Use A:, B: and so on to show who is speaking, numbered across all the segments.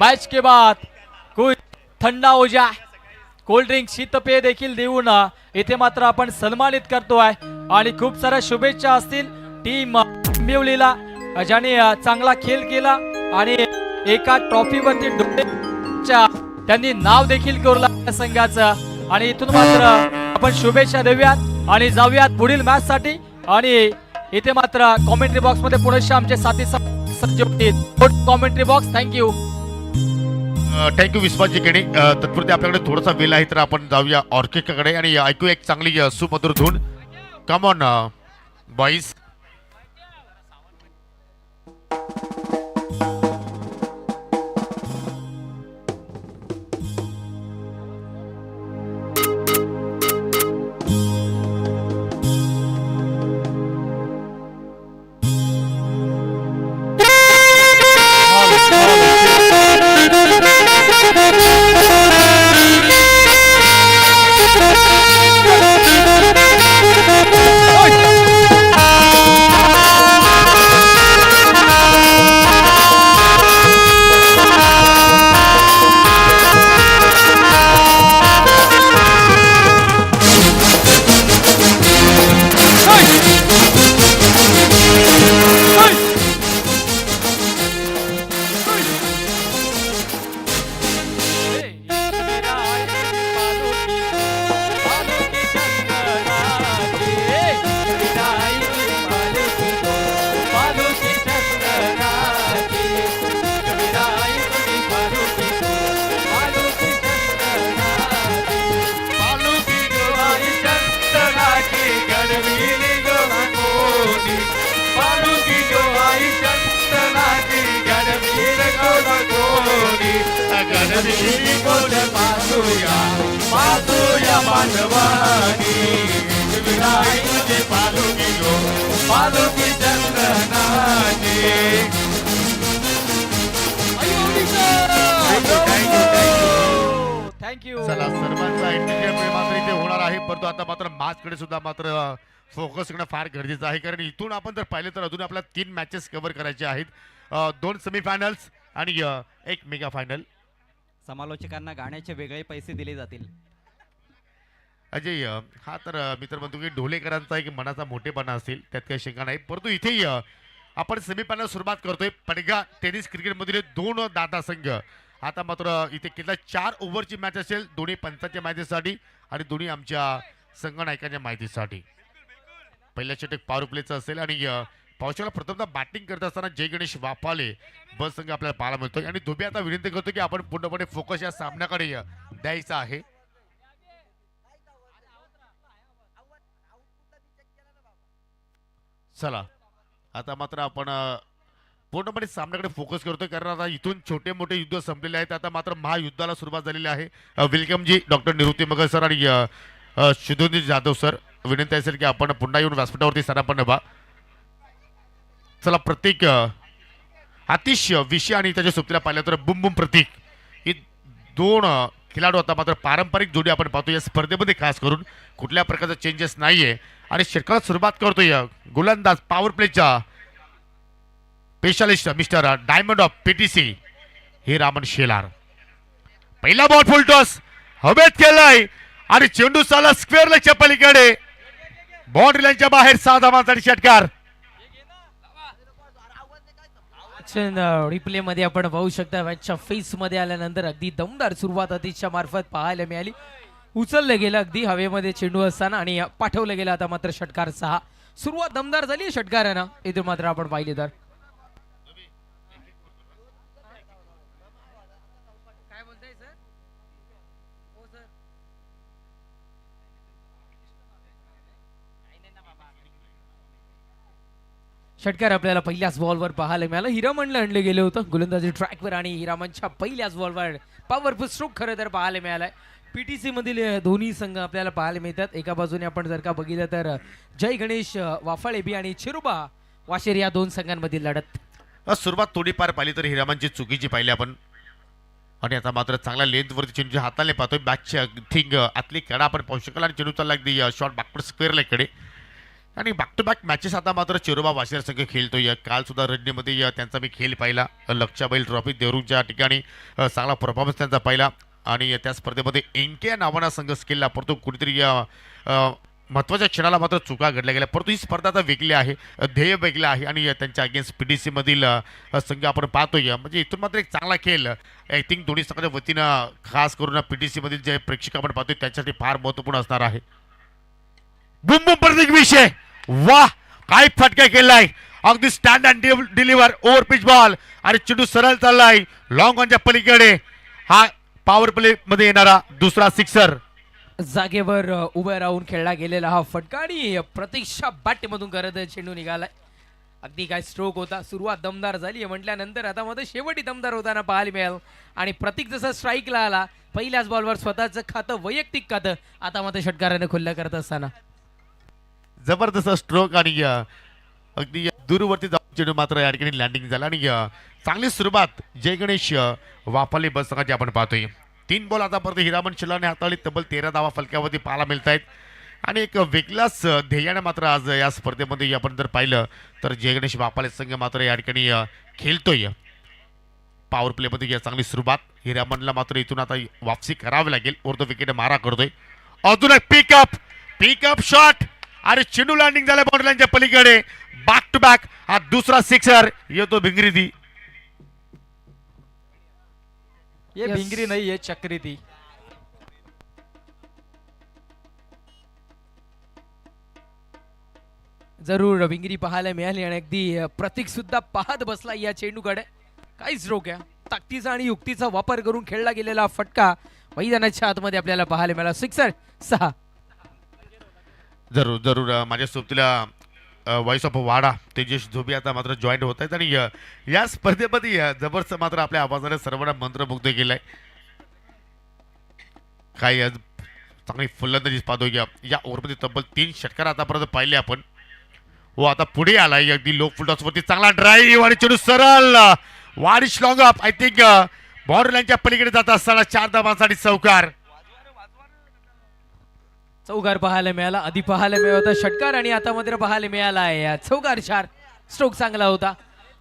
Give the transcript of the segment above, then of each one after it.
A: Match के बाद कुछ थंडा हो जाए, कोल्ड ड्रिंक शीतपेय देखील देऊन इथे मात्र आपण सन्मानित करतोय आणि खूप साऱ्या शुभेच्छा असतील टीम मिवलीला ज्याने चांगला खेळ केला आणि एका ट्रॉफीवरती त्यांनी नाव देखील कोरलं संघाचं आणि इथून मात्र आपण शुभेच्छा देऊयात आणि जाऊयात पुढील मॅच साठी आणि इथे मात्र कॉमेंट्री बॉक्स मध्ये पुढे आमचे साथी सज्ज होतील. Commentary box thank you.
B: Thank you Vishwasji Kene. तत्पुरते आपल्याकडे थोडासा वेळ आहे तर आपण जाऊया ऑर्केस्ट्राकडे आणि ऐकू एक चांगली सुमधुर धून. Come on boys.
A: थँक्यू.
B: चला सर्वांचा एंटरटेनमेंट मात्र इथे होणार आहे परंतु आता मात्र मॅचकडे सुद्धा मात्र फोकस करणं फार गरजेचं आहे कारण इथून आपण जर पाहिलं तर अजून आपल्याला 3 मॅचेस कव्हर करायचे आहेत. 2 सेमीफायनल्स आणि एक मेगा फायनल.
C: समालोचकांना गाण्याचे वेगळे पैसे दिले जातील.
B: अजय हा तर मी तर म्हणतो की ढोलेकरांचा एक मनाचा मोठेपणा असेल त्यात काही शंका नाही परंतु इथे आपण सेमीफायनल सुरुवात करतोय. पडगा टेनिस क्रिकेटमधील 2 दादा संघ आता मात्र इथे केवळ 4 ओव्हरची मॅच असेल दोन्ही पंचांच्या माहितीसाठी आणि दोन्ही आमच्या संघनायकांच्या माहितीसाठी. पहिल्या षटक पॉवर प्लेचं असेल आणि पावसाला प्रथमतः बॅटिंग करत असताना जय गणेश वाफाले बस संघ आपल्याला पाहायला मिळतोय आणि धोबी आता विनंती करतो की आपण पूर्णपणे फोकस या सामन्याकडे द्यायचा आहे. चला आता मात्र आपण पूर्णपणे सामन्याकडे फोकस करतोय कारण आता इथून छोटे मोठे युद्ध संपलेले आहेत. आता मात्र महायुद्धाला सुरुवात झालेली आहे. वेलकम जी डॉक्टर निवृत्ती मगर सर आणि शुद्धोजी जाधव सर. विनंती असेल की आपण पुन्हा येऊन व्यासपीठावरती सर आपण नभा. चला प्रतीक आतिश विषय आणि त्याच्या सोबतीला पाहिलं तर बुम बुम प्रतीक ही 2 खेळाडू आता मात्र पारंपरिक जोडी आपण पाहतो या स्पर्धेमध्ये खास करून कुठल्या प्रकारचा चेंजेस नाहीये आणि षटकाला सुरुवात करतोय गोलंदाज पॉवर प्लेच्या specialist mister diamond of PTC हे रामन शेलार. पहिला बॉल फुल टॉस हवेत केलाय आणि चेंडू साला स्क्वेअर लेगच्या पलीकडे बाउंड्री लाईनच्या बाहेर 6 धावांसाठी षटकार.
D: रिप्ले मध्ये आपण पाहू शकता मॅचच्या फेस मध्ये आल्यानंतर अगदी दमदार सुरुवात अतिशच्या मार्फत पाहायला मिळाली. उचललं गेलं अगदी हवेमध्ये चेंडू असताना आणि पाठवलं गेलं. आता मात्र षटकार 6. सुरुवात दमदार झाली षटकारानं इथे मात्र आपण पाहिले तर षटकार आपल्याला पहिल्याच बॉलवर पाहायला मिळाला. हिरामनला आणले गेले होतं गोलंदाजी ट्रॅकवर आणि हिरामनच्या पहिल्याच बॉलवर पॉवरफुल स्ट्रोक खरं तर पाहायला मिळालाय. पीटीसी मधील दोन्ही संघ आपल्याला पाहायला मिळतात. एका बाजूने आपण जर का बघितलं तर जय गणेश वाफाळेबी आणि चिरुबा वाशेर या 2 संघांमधील लढत.
B: सुरुवात थोडीफार पाहिली तर हिरामनची चुकीची पाहिली आपण आणि आता मात्र चांगला लेंथवरती चेंडू हाताने पाहतोय. बॅकच्या थिंग आतली कडा आपण पाहू शकाल आणि चेंडू चालला अगदी शॉर्ट बॅकवर्ड स्क्वेअर लेगकडे. आणि बॅक टू बॅक मॅचेस आता मात्र चिरोबा वाशिर संघ खेळतोय. काल सुद्धा रणनीमध्ये त्यांचा मी खेळ पाहिला. लक्षाबैल ट्रॉफी देवरूच्या ठिकाणी चांगला परफॉर्मन्स त्यांचा पाहिला आणि त्या स्पर्धेमध्ये एनके नावाना संघ स्किलला परंतु कुठेतरी महत्त्वाच्या क्षणाला मात्र चुका घडल्या गेल्या. परंतु ही स्पर्धा आता वेगळी आहे, ध्येय वेगळं आहे आणि त्यांच्या अगेन्स्ट PTC मधील संघ आपण पाहतोय. म्हणजे इथून मात्र एक चांगला खेळ आय थिंक दोन्ही संघाच्या वतीनं खास करून PTC मधील जे प्रेक्षक आपण पाहतोय त्याच्यासाठी फार महत्त्वपूर्ण असणार आहे. बुम बुम प्रत्येक विषय वाह काय फटका केलाय. अगदी stand and deliver over pitch ball आणि चेंडू सरळ चाललाय लॉंग ऑनच्या पलीकडे. हा पॉवर प्ले मध्ये येणारा दुसरा सिक्सर.
D: जागेवर उभं राहून खेळला गेलेला हा फटका आणि प्रतीक्षा बाटेमधून करत चेंडू निघालाय. अगदी काय स्ट्रोक होता. सुरुवात दमदार झाली म्हटल्यानंतर आता मध्ये शेवटी दमदार होताना पाहायला मिळाल आणि प्रतीक जसा स्ट्राईकला आला पहिल्याच बॉलवर स्वतःचं खातं वैयक्तिक खातं आता मात्र षटकाराने खुल्लं करत असताना
B: जबरदस्त स्ट्रोक आणि अगदी दूरवरती जाऊन चेंडू मात्र या ठिकाणी लँडिंग झाला आणि चांगली सुरुवात जय गणेश वाफाले बस संघाची आपण पाहतोय. 3 बॉल आतापर्यंत हिरामन शिलाने हाताळली. तब्बल 13 धावा फलक्यावरती पाहायला मिळत आहेत आणि एक वेगळाच ध्येयाने मात्र आज या स्पर्धेमध्ये आपण जर पाहिलं तर जय गणेश वाफाले संघ मात्र या ठिकाणी खेळतोय. पॉवर प्लेमध्ये या चांगली सुरुवात. हिरामनला मात्र इथून आता वापसी करावी लागेल. वरतो विकेट मारा करतोय. अजून एक पिकअप शॉट आणि चेंडू लँडिंग झालं बाउंड्री लाईनच्या पलीकडे. बॅक टू बॅक हा दुसरा सिक्सर येतो भिंगरी.
A: ये
D: Yes.
A: भिंगरी नाही ये चक्री ती.
D: जरूर भिंगरी पाहायला मिळाली आणि अगदी प्रतीक सुद्धा पाहत बसला या चेंडूकडे. काही स्ट्रोक आहे. ताकदीचा आणि युक्तीचा वापर करून खेळला गेलेला फटका मैदानाच्या आतमध्ये आपल्याला पाहायला मिळाला. सिक्सर 6.
B: जरूर माझ्या सोबतीला व्हॉइस ऑफ वाडा तेजस धोबी आता मात्र जॉईन होत आहेत आणि या स्पर्धेमध्ये जबरदस्त मात्र आपल्या आवाजाने सर्वांना मंत्रमुग्ध केलाय. काही आज चांगली फलंदाजी पाहतो. या ओव्हरमध्ये तब्बल 3 षटकार आतापर्यंत पाहिले आपण. हो आता पुढे आलाय अगदी लो फुल टॉसवरती चांगला ड्राईव्ह आणि चेंडू सरळ वारिश long up. I think boundary लाईनच्या पलीकडे जात असताना 4 धावांसाठी चौकार.
D: चौकार पाहायला मिळाला. आधी पाहायला मिळाला होता षटकार आणि आता मात्र पाहायला मिळाला आहे चौकार. 4 स्ट्रोक चांगला होता.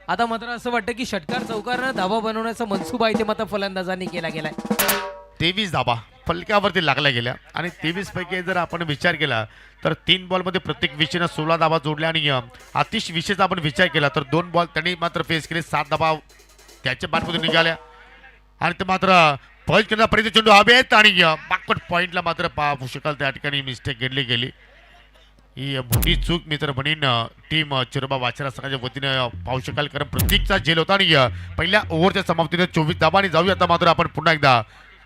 D: आता मात्र असं वाटतं की षटकार चौकारनं धावा बनवण्याचा मनसुबा इथे मात्र फलंदाजांनी केला गेलाय.
B: 23 धाबा फलकावरती लागल्या गेल्या आणि 23 पैकी जर आपण विचार केला तर 3 बॉलमध्ये प्रत्येक विषयनं 16 धाबा जोडल्या आणि आतिश विषयचा आपण विचार केला तर 2 बॉल त्यांनी मात्र फेस केले. 7 धाबा त्याच्या बॅटमधून निघाल्या आणि ते मात्र पंच करण्यापर्यंत चेंडू हवेत आणि बॅकवर्ड पॉईंटला मात्र पाहू शकाल त्या ठिकाणी मिस्टेक घडली गेली. ही मोठी चूक मी तर म्हणेन टीम चिरोबा वाचरा संघाच्या वतीने पाहू शकाल कारण प्रत्येकचा झेल होता आणि पहिल्या ओव्हरच्या समाप्तीने 24 धाबा आणि जाऊया आता मात्र आपण पुन्हा एकदा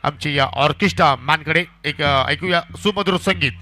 B: आमची या ऑर्केस्ट्रा मॅनकडे एक ऐकूया सुमधुर संगीत.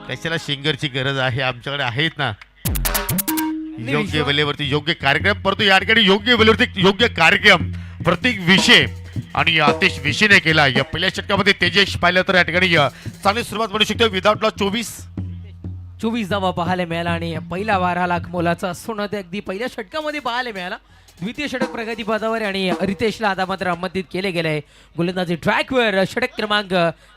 B: कशाला सिंगरची गरज आहे आमच्याकडे आहेत ना. योग्य वेळेवरती योग्य कार्यक्रम परंतु या ठिकाणी योग्य वेळेवरती योग्य कार्यक्रम प्रत्येक विषय आणि आतिश विषयने केला. या पहिल्या षटकामध्ये तेजस पाहिलं तर या ठिकाणी चांगली सुरुवात म्हणू शकतो. विदाउट लॉस 24
D: धावा पाहायला मिळाला आणि पहिला 12 लाख मोलाचा सोनं ते अगदी पहिल्या षटकामध्ये पाहायला मिळाला. द्वितीय षटक प्रगतीपथावर आणि रितेशला आता मात्र अहमदीत केले गेले. गोलंदाजी ट्रॅकवर षटक क्रमांक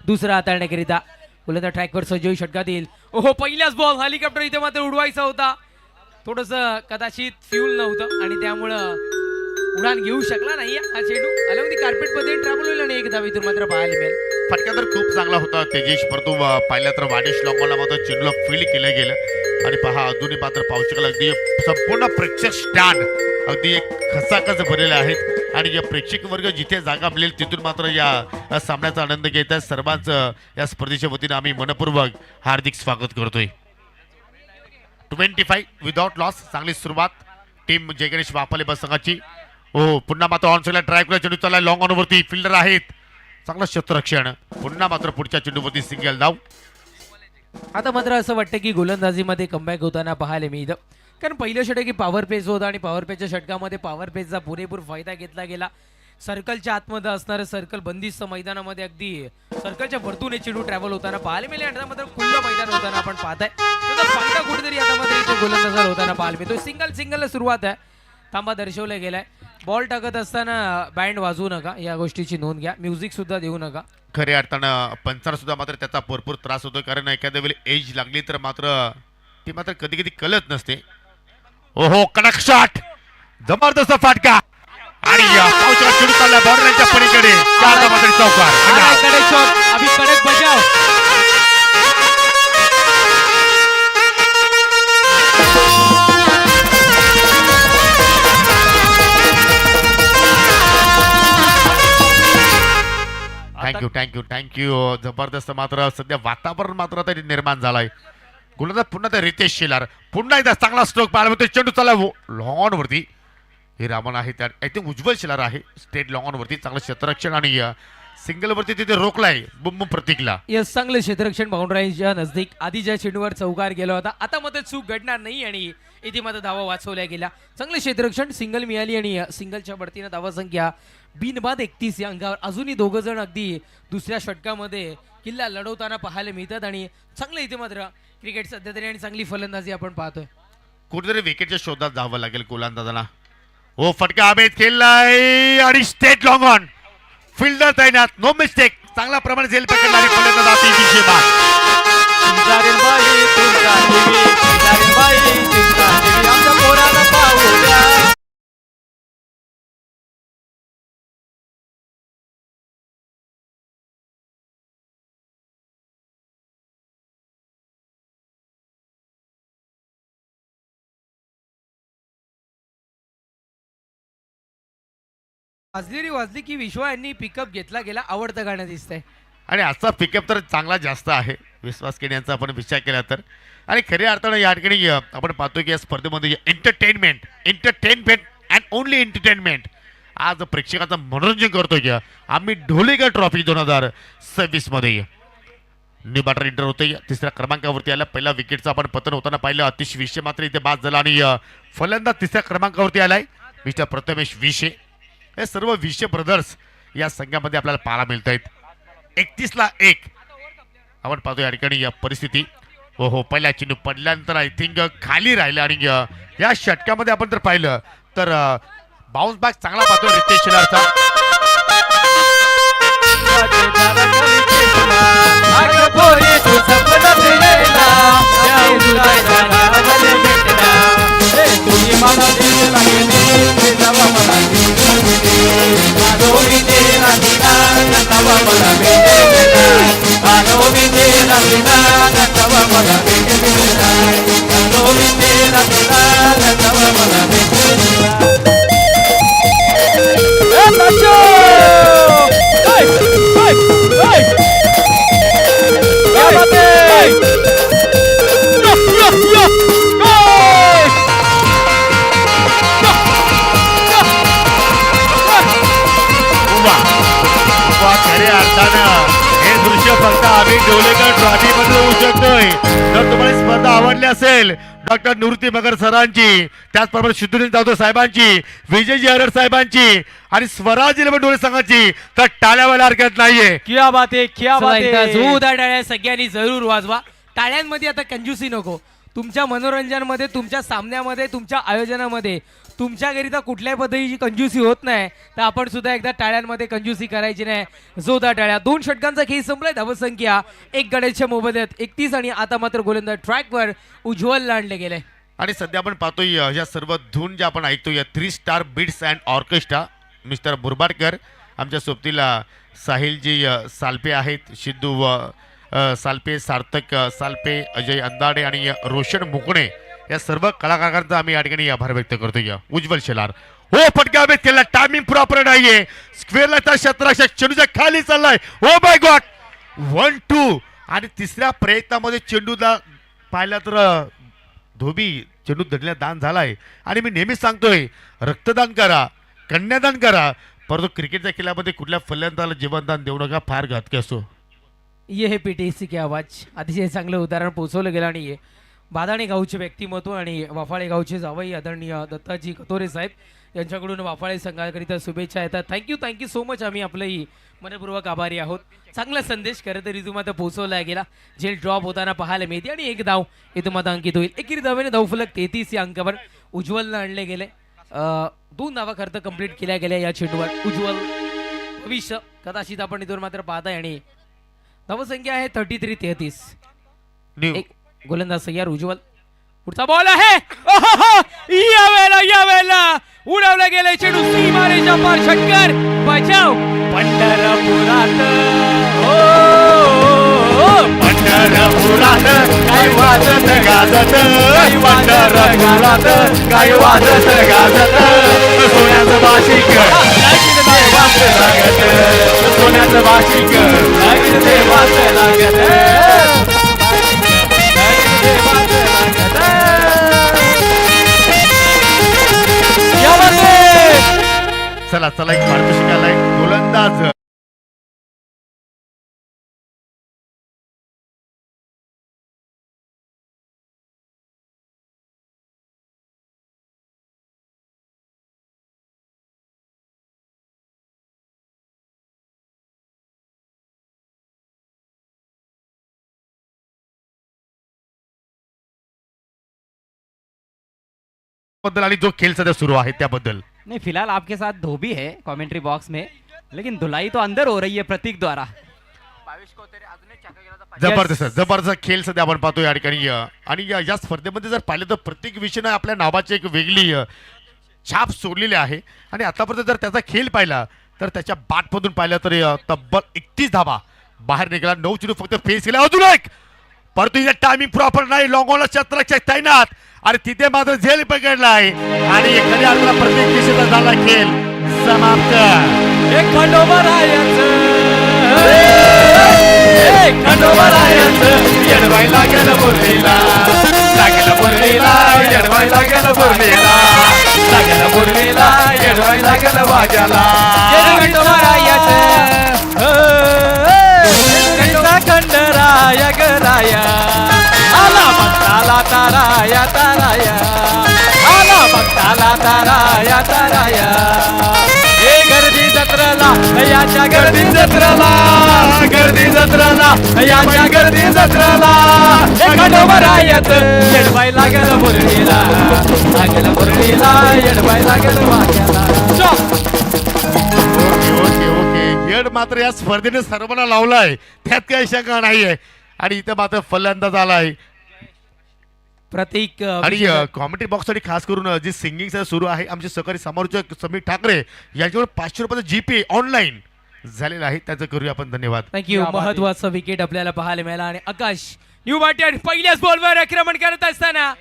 D: 2 हाताळण्याकरिता गोलंदाज ट्रॅकवर सजोई षटकातील. ओहो पहिल्याच बॉल हेलिकॉप्टर इथे मात्र उडवायचा होता. थोडस कदाचित फ्यूल नव्हतं आणि त्यामुळं उडान घेऊ शकला नाही हा चेंडू. अलगदी कार्पेट मध्ये ट्रॅव्हल होईल आणि एक धावीतून मात्र पाहायला मिळेल.
B: फटका तर खूप चांगला होता तेजेश परंतु पाहिला तर वाडेश लॉंगॉनला मात्र चेंडूला फील्ड केलं गेलं आणि पहा अजूनही मात्र पाहू शकाल अगदी संपूर्ण प्रेक्षक स्टँड अगदी एक खचाखच भरलेले आहेत. आणि या प्रेक्षक वर्ग जिथे जागा मिळेल तिथून मात्र या सामन्याचा आनंद घेत आहे. सर्वांचं या स्पर्धेच्या वतीनं आम्ही मनपूर्वक हार्दिक स्वागत करतोय. 25 विदाउट लॉस, चांगली सुरुवात टीम जय गणेश वापाले बस संघाची. हो, पुन्हा मात्र ऑनसाईडला ट्राय करा, चेंडू चालला लॉंग ऑनवरती, फिल्डर आहेत, चांगलं क्षेत्ररक्षण. पुन्हा मात्र पुढच्या चेंडूवरती सिंगल धाव.
D: आता मात्र असं वाटतं की गोलंदाजीमध्ये कमबॅक होताना पाहायला मिळतं, कारण पहिलं षटक की पॉवर पेच होतं आणि पॉवर पेचच्या षटकामध्ये पॉवर पेचचा पुरेपूर फायदा घेतला गेला. सर्कलच्या आतमध्ये असणारं सर्कल बंदिस्त मैदानामध्ये अगदी सर्कलच्या वरतून हे चेंडू ट्रॅव्हल होताना पाहायला मिळेल. आणि मात्र खुलं मैदान होताना आपण पाहताय त्याचा फायदा कुठेतरी आता मात्र इथे गोलंदाजाला होताना पाहायला मिळतो. सिंगलला सुरुवात आहे, थांबा दर्शवला गेलाय. बॉल टाकत असताना बँड वाजवू नका, या गोष्टीची नोंद घ्या. म्युझिक सुद्धा देऊ नका.
B: खऱ्या अर्थानं पंचांना सुद्धा मात्र त्याचा भरपूर त्रास होतो, कारण एखाद्या वेळी एज लागली तर मात्र ती मात्र कधी कधी कळत नसते. ओहो, कडक शॉट, जबरदस्त फाटका आणि चेंडू चालला बॉर्डरच्या पलीकडे, चौकार.
D: कडक शॉट, अभि कडक बजाव.
B: थँक्यू. जबरदस्त मात्र सध्या वातावरण मात्र आता निर्माण झालाय. गोलंदाज पुन्हा त्या रितेश शेलार, पुन्हा एकदा चांगला स्ट्रोक पाहायला मिळतो. चेंडू चालला लॉन वरती, हे रामन आहे त्या आय थिंक उज्ज्वल शेलार आहे स्टेट लॉन वरती, चांगलं क्षेत्ररक्षण आणि सिंगल वरती तिथे रोखलाय बुम प्रतीकला.
D: यस, चांगलं क्षेत्ररक्षण बाउंड्रीच्या नजदीक. आधीच्या चेंडूवर चौकार गेला होता, आता मध्ये चूक घडणार नाही आणि इथे मात्र धावा वाचवल्या गेल्या. चांगलं क्षेत्ररक्षण, सिंगल मिळाली आणि सिंगलच्या बढतीनं धावा संख्या बिनबाद 31 या अंगावर. अजूनही दोघं जण अगदी दुसऱ्या षटकामध्ये किल्ला लढवताना पाहायला मिळतात आणि चांगलं इथे मात्र क्रिकेट सध्या तरी आणि चांगली फलंदाजी आपण पाहतोय.
B: कुठेतरी विकेटच्या शोधात जावं लागेल गोलंदाजाला. हो, फटका अभेद केलाय आणि स्टेट लॉंग ऑन, फिल्डर तैनात, नो मिस्टेक, चांगला प्रमाणे झेल पकडला आणि फलंदाज आती विषय
D: वाजली की विश्वा यांनी पिकअप घेतला गेला, आवडतं गाणं दिसतंय.
B: आणि आजचा पिकअप तर चांगला जास्त आहे विश्वास केले यांचा आपण विचार केला तर. आणि खऱ्या अर्थानं या ठिकाणी आपण पाहतो की या स्पर्धेमध्ये एंटरटेनमेंट अँड ओनली एंटरटेनमेंट आज प्रेक्षकांचं मनोरंजन करतोय की आम्ही ढोलेकर ट्रॉफी 2026 मध्ये. निबाटर इंटर होते, तिसऱ्या क्रमांकावरती आला. पहिला विकेटचं आपण पतन होताना पाहिलं, अतिश विषय मात्र इथे बाद झाला आणि फलंदाज तिसऱ्या क्रमांकावरती आलाय मिस्टर प्रथमेश विषे. हे सर्व विषय ब्रदर्स या संघामध्ये आपल्याला पाहायला मिळत आहेत. 31ला 1 आपण पाहतो या ठिकाणी या परिस्थिती. हो, पहिल्या चेंडू पडल्यानंतर आय थिंक खाली राहिलं आणि या षटकामध्ये आपण जर पाहिलं तर बाउन्स बॅक चांगला पाहतो रितेश शेलारचा. खऱ्या अर्थानं हे दृश्य फक्त आम्ही ढोलेकर ट्रॉफी मध्ये होऊ शकतोय. जर तुम्हाला स्पर्धा आवडली असेल डॉक्टर निवृत्ती मगर सरांची, त्याचप्रमाणे सिद्धूजी जाधव साहेबांची, विजयजी हरड साहेबांची आणि स्वराज डोळे संघाची, तर टाळ्यावायला हरकत नाहीये.
A: क्या बात आहे, क्या बात आहे.
D: जोरदार टाळ्या सगळ्यांनी जरूर वाजवा. टाळ्यांमध्ये आता कंजूसी नको. तुमच्या मनोरंजनामध्ये, तुमच्या सामन्यामध्ये, तुमच्या आयोजनामध्ये तुमच्या घरी कुठल्याही पद्धतीची कंजूसी होत नाही, तर आपण सुद्धा एकदा टाळ्यांमध्ये कंजूसी करायची नाही. जोरदार टाळ्या. 2 षटकांचा खेळ संपलाय. धावसंख्या 1 गड्याच्या मोबदल्यात 31 आणि आता मात्र गोलंदाज ट्रॅकवर उज्ज्वल आणले गेले.
B: आणि सध्या आपण पाहतोय या सर्व धून ज्या आपण ऐकतोय 3 star beats and orchestra mister Burbadkar, आमच्या सोबतीला साहिलजी सालपे आहेत, सिद्धू सालपे, सार्थक सालपे, अजय अंदाडे आणि रोशन मुकणे, या सर्व कलाकारांचा आम्ही या ठिकाणी आभार व्यक्त करतोय. उज्ज्वल शेलार, हो फटका बेत केला, टायमिंग प्रॉपर नाहीये. स्क्वेअरला त्या क्षेत्ररक्षक चेंडूच्या खाली चाललाय. Oh my God, 1-2. आणि तिसऱ्या प्रयत्नामध्ये चेंडूला पाहिला तर धोबी चेंडू धरण्यात दान झालाय. आणि मी नेहमीच सांगतोय, रक्तदान करा, कन्यादान करा, परंतु क्रिकेटच्या खेळामध्ये कुठल्या फलंदाला जीवनदान देऊ नका, फार घातकी असो.
D: ये है पीटीसी के आवाज. अतिशय चांगलं उदाहरण पोहोचवलं गेलं आणि बादाणे गावचे व्यक्तिमत्व आणि वाफाळे गावचे जावई आदरणीय दत्ताजी कतोरे साहेब यांच्याकडून वाफाळे संघाकरिता शुभेच्छा येतात. Thank you so much. आम्ही आपलंही मनपूर्वक आभारी आहोत. चांगला संदेश खरं तर इथून आता पोहोचवला गेला. झेल ड्रॉप होताना पाहायला मिळते आणि एक धाव इथून आता अंकित होईल. एकेरी धावेने धावफलक 33 या अंकावर उज्ज्वलला आणले गेले. 2 धावा खरं तर कंप्लीट केल्या गेल्या या चेंडूवर. उज्ज्वल भविष्य कदाचित आपण इथून मात्र पाहताय आणि धावसंख्या आहे 33-33. एक गोलंदाज तयार उज्ज्वल. पुढचा बॉल आहे. या वेळेला उडवलं गेले चेंडू सीमारेच्या पार. शंकर बचाव.
A: पंढरपुरात पंढरपुरात काय वाजत गाजत, पंढरपुरात काय वाजत गाजत, सोन्याचं बाशिक लागीन देवाचं लागत, सोन्याचं बाशिक लागीन देवाचं लागत, लागीन देवाचं लागत.
B: चला चला, एक पारितोषिक आलाय. गोलंदाज बद्दल आणि जो खेळ सध्या सुरू आहे त्याबद्दल.
C: नहीं, फिलहाल आपके साथ धोबी है कमेंट्री बॉक्स में, लेकिन धुलाई तो अंदर हो रही है प्रतीक द्वारा.
B: जबरदस्त खेळ सध्या आपण पाहतो या ठिकाणी. आणि या स्पर्धेमध्ये जर पाहिलं तर प्रत्येक विषयानं आपल्या नावाची एक वेगळी छाप सोडलेली आहे. आणि आतापर्यंत जर त्याचा खेळ पाहिला तर त्याच्या बॅटमधून पाहिलं तर तब्बल 31 धावा बाहेर निघाला. 9 चेंडू फक्त फेस केला. अजून एक, परंतु टायमिंग प्रॉपर नाही. लॉंगॉनला क्षेत्ररक्षक तैनात आणि तिथे मात्र झेल पकडला आहे. आणि एखाद्या अर्थाला प्रत्येक दिशेचा झाला खेळ समाप्त.
A: एक खंडोबा रायाचं, एक खंडोबा रायाचं, येडवाय लागेल मुरलीला, लागेल मुरलीला, येडवाय लागेल मुरलीला, लागेल मुरलीला, येडवाय लागेल वाजाला. खंडोबा रायाचं, खंडराया गराया, आला भक्ताला ताराया ताराया, आला भक्ताला ताराया ताराया. हे गर्दी जत्रेला, याच्या गर्दी जत्रेला, गर्दी जत्रेला, याच्या गर्दी जत्रेला, खंडोबा रायाचं, येडवाय लागेल मुरलीला, लागेल मुरलीला, येडवाय लागेल वाग्याला.
B: ओके. खेळ मात्र या स्पर्धेने सर्वांना लावलाय, त्यात काही शंका नाहीये. आणि इथे मात्र फलंदाज आलाय.
D: प्रतीक
B: आणि कॉमेंट्री बॉक्स साठी खास करून जी सिंगिंग सुरू आहे, आमचे सहकारी समालोचक समीर ठाकरे यांच्यावर 500 रुपयाचा जीपे ऑनलाईन झालेला आहे, त्याचं करूया आपण. धन्यवाद.
D: थँक्यू. महत्वाचं विकेट आपल्याला पाहायला मिळाला आणि आकाश न्यू बाटेड पहिल्याच बॉलवर आक्रमण करत असताना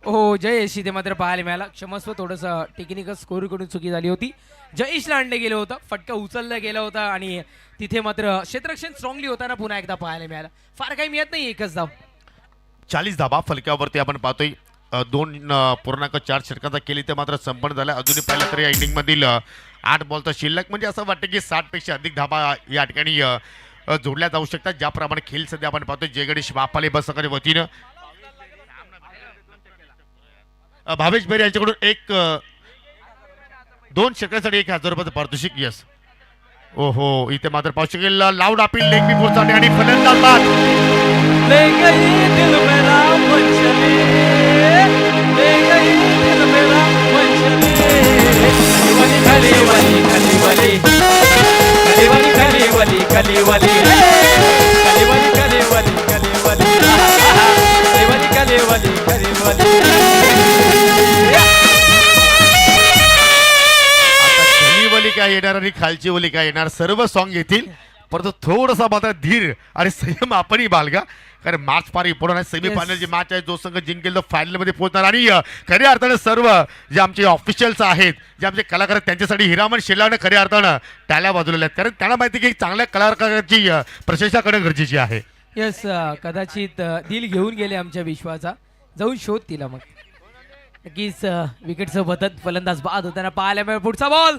D: हो जयेश इथे मात्र पाहायला मिळाला. क्षमस्व, थोडंसं टेक्निकल स्कोर कडून चुकी झाली होती. जयेशला आणलं गेलं होतं, फटका उचलला गेला होता आणि तिथे मात्र क्षेत्ररक्षण स्ट्रॉंगली होताना पुन्हा एकदा पाहायला मिळाला. फार काही मिळत नाही, एकच धाव.
B: 40 धाबा फलकावरती आपण पाहतोय. 2.4 षटकाचा केली ते मात्र संपन्न झाला. अजूनही पाहिलं तर या इनिंग मधील 8 बॉलचा शिल्लक, म्हणजे असं वाटतं की 60 पेक्षा अधिक धाबा या ठिकाणी जोडल्या जाऊ शकतात. ज्याप्रमाणे खेळ सध्या आपण पाहतोय जयगणेश वाफाले बसकाच्या वतीनं भावेश बेरे यांच्याकडून 2 षटकासाठी 1000 रुपयाचं पारितोषिक. यस, ओहो, इथे मात्र पाहू शकेल लाऊड अपील लेग बी पोहोचवणे आणि फलंदाज बाद.
A: ले गई दिल मेरा मंचले, ले गई दिल मेरा मंचले, वली खली वली खली वली, खली वली खली वली खली वली, खली वली खली वली खली वली, खली वली खली वली खली वली.
B: वली काय येणार आणि खालची वली काय येणार, सर्व सॉन्ग येतील. परंतु थोडासा मात्र धीर आणि संयम आपणही बाळगा, कारण मॅच फार इम्पॉर्टंट आहे. सेमीफायनलची मॅच आहे, जो संघ जिंकेल तो फायनलमध्ये पोहोचणार. आणि खऱ्या अर्थानं सर्व जे आमचे ऑफिशियल्स आहेत, जे आमचे कलाकार आहेत, त्यांच्यासाठी हिरामन शेलावने खऱ्या अर्थानं टाळ्या वाजवलेल्या आहेत, कारण त्यांना माहिती की चांगल्या कलाकाराची प्रशंसा करणं गरजेची आहे.
D: येस, कदाचित दिल घेऊन गेले आमच्या विश्वाचा, जाऊन शोध तिला मग नक्कीच. विकेटचं बदत फलंदाज बाद होताना पाहायला मिळेल. पुढचा बॉल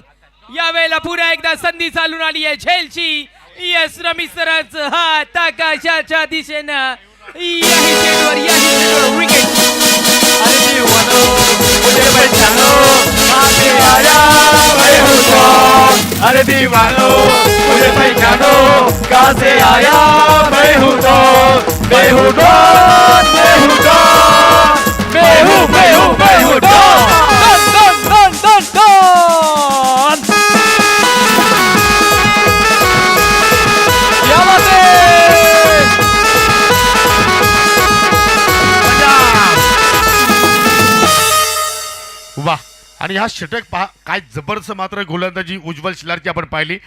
D: यावेळेला पुन्हा एकदा संधी चालून आली आहे झेलची. यस, रमेश सरांच हात आकाशाच्या दिशेनं, याही चेंडूवर विकेट.
A: अरे दीवानो मुझे पहचानो कहाँ से आया मैं हूँ तो, अरे दीवानो मुझे पहचानो कहाँ से आया मैं हूँ तो, मैं हूँ तो, मैं हूँ तो, मैं हूँ, मैं हूँ, मैं हूँ तो. Done done done done done. क्या बात है.
B: वाह. आणि हा षटक पहा, काय जबरदस्त मात्र गोलंदाजी उज्ज्वल शिलारची आपण पाहिली.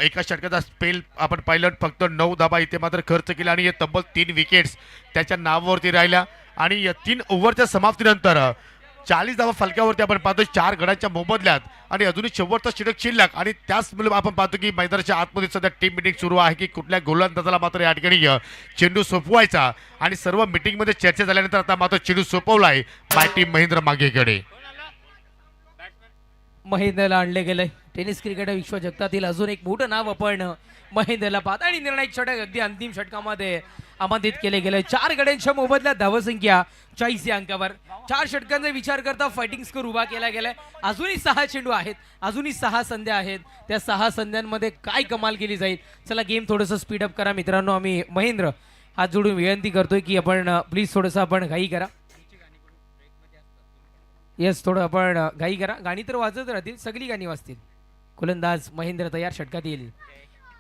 B: एका षटकाचा स्पेल आपण पाहिलं, फक्त 9 धाबा इथे मात्र खर्च केला आणि तब्बल 3 विकेट्स त्याच्या नावावरती राहिल्या. आणि 3 ओव्हरच्या समाप्तीनंतर 40 धावा फलक्यावरती आपण पाहतो 4 गडांच्या मोबदल्यात, आणि अजूनही शेवटचा षटक शिल्लक. आणि त्याच आपण पाहतो की मैदानाच्या आतमध्ये सध्या टीम मिटिंग सुरू आहे की कुठल्या गोलंदाजाला मात्र या ठिकाणी चेंडू सोपवायचा. आणि सर्व मिटिंगमध्ये चर्चा झाल्यानंतर आता मात्र चेंडू सोपवलाय बाय टीम महेंद्र मागेकडे.
D: महेंद्रला आणले गेलंय. टेनिस क्रिकेट विश्व जगतातील अजून एक मोठं नाव आपण महेंद्रला पाहत, आणि निर्णायक षटक अगदी अंतिम षटकामध्ये आमंत्रित केले गेले. 4 गड्यांच्या मोबदल्यात धावसंख्या 40 या अंकावर. 4 षटकांचा विचार करता फायटिंग स्कोर उभा केला गेलाय. अजूनही 6 चेंडू आहेत, अजूनही 6 संध्या आहेत. त्या 6 संध्यांमध्ये काय कमाल केली जाईल. चला गेम थोडंसं स्पीडअप करा मित्रांनो. आम्ही महेंद्र हात जोडून विनंती करतोय की आपण प्लीज थोडंसं आपण घाई करा. येस, थोडं आपण घाई करा. गाणी तर वाजत राहतील, सगळी गाणी वाजतील. गोलंदाज महेंद्र तयार, षटकात येईल.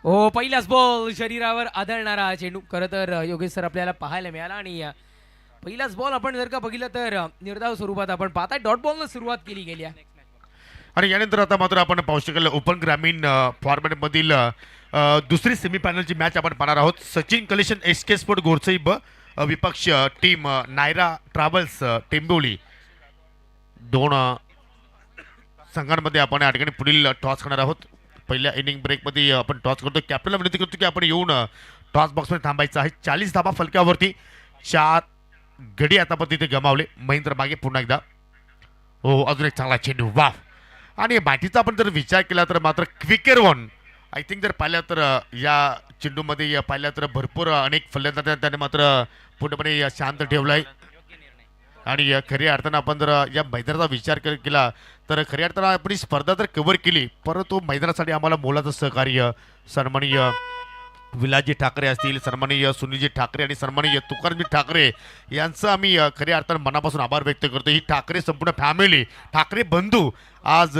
D: हो, पहिलाच बॉल शरीरावर आदळणारा चेंडू खरं तर योगेश सर आपल्याला पाहायला मिळाला. आणि पहिलाच बॉल आपण जर का बघितलं तर निर्धाव स्वरूपात आपण पाहताय डॉट बॉलनं सुरुवात केली गेली आहे.
B: आणि यानंतर आता मात्र आपण पाहू शकेल ओपन ग्रामीण फॉर्मॅटमधील दुसरी सेमीफायनलची मॅच आपण पाहणार आहोत. सचिन कलेक्शन एसके स्पोर्ट गोरसई विपक्ष टीम नायरा ट्रॅव्हल्स टेंबोली. 2 संघांमध्ये आपण या ठिकाणी पुढील टॉस करणार आहोत. पहिल्या इनिंग ब्रेकमध्ये आपण टॉस करतो. कॅप्टनला विनंती करतो की आपण येऊन टॉस बॉक्समध्ये थांबायचं आहे. 40 धाबा फलक्यावरती 4 गडी आता पण तिथे गमावले. महेंद्र मागे पुन्हा एकदा. हो, अजून एक चांगला चेंडू. वाह. आणि बॅटीचा आपण जर विचार केला तर मात्र क्विकर वन आय थिंक जर पाहिलं तर या चेंडूमध्ये पाहिलं तर भरपूर अनेक फलंदाज त्याने मात्र पूर्णपणे शांत ठेवलाय. आणि खऱ्या अर्थानं आपण जर या मैदानाचा विचार केला तर खऱ्या अर्थानं आपण ही स्पर्धा जर कव्हर केली, परंतु मैदानासाठी आम्हाला मोलाचं सहकार्य सन्माननीय विलासजी ठाकरे असतील, सन्माननीय सुनीलजी ठाकरे आणि सन्माननीय तुकारामजी ठाकरे यांचं आम्ही खऱ्या अर्थानं मनापासून आभार व्यक्त करतो. ही ठाकरे संपूर्ण फॅमिली, ठाकरे बंधू, आज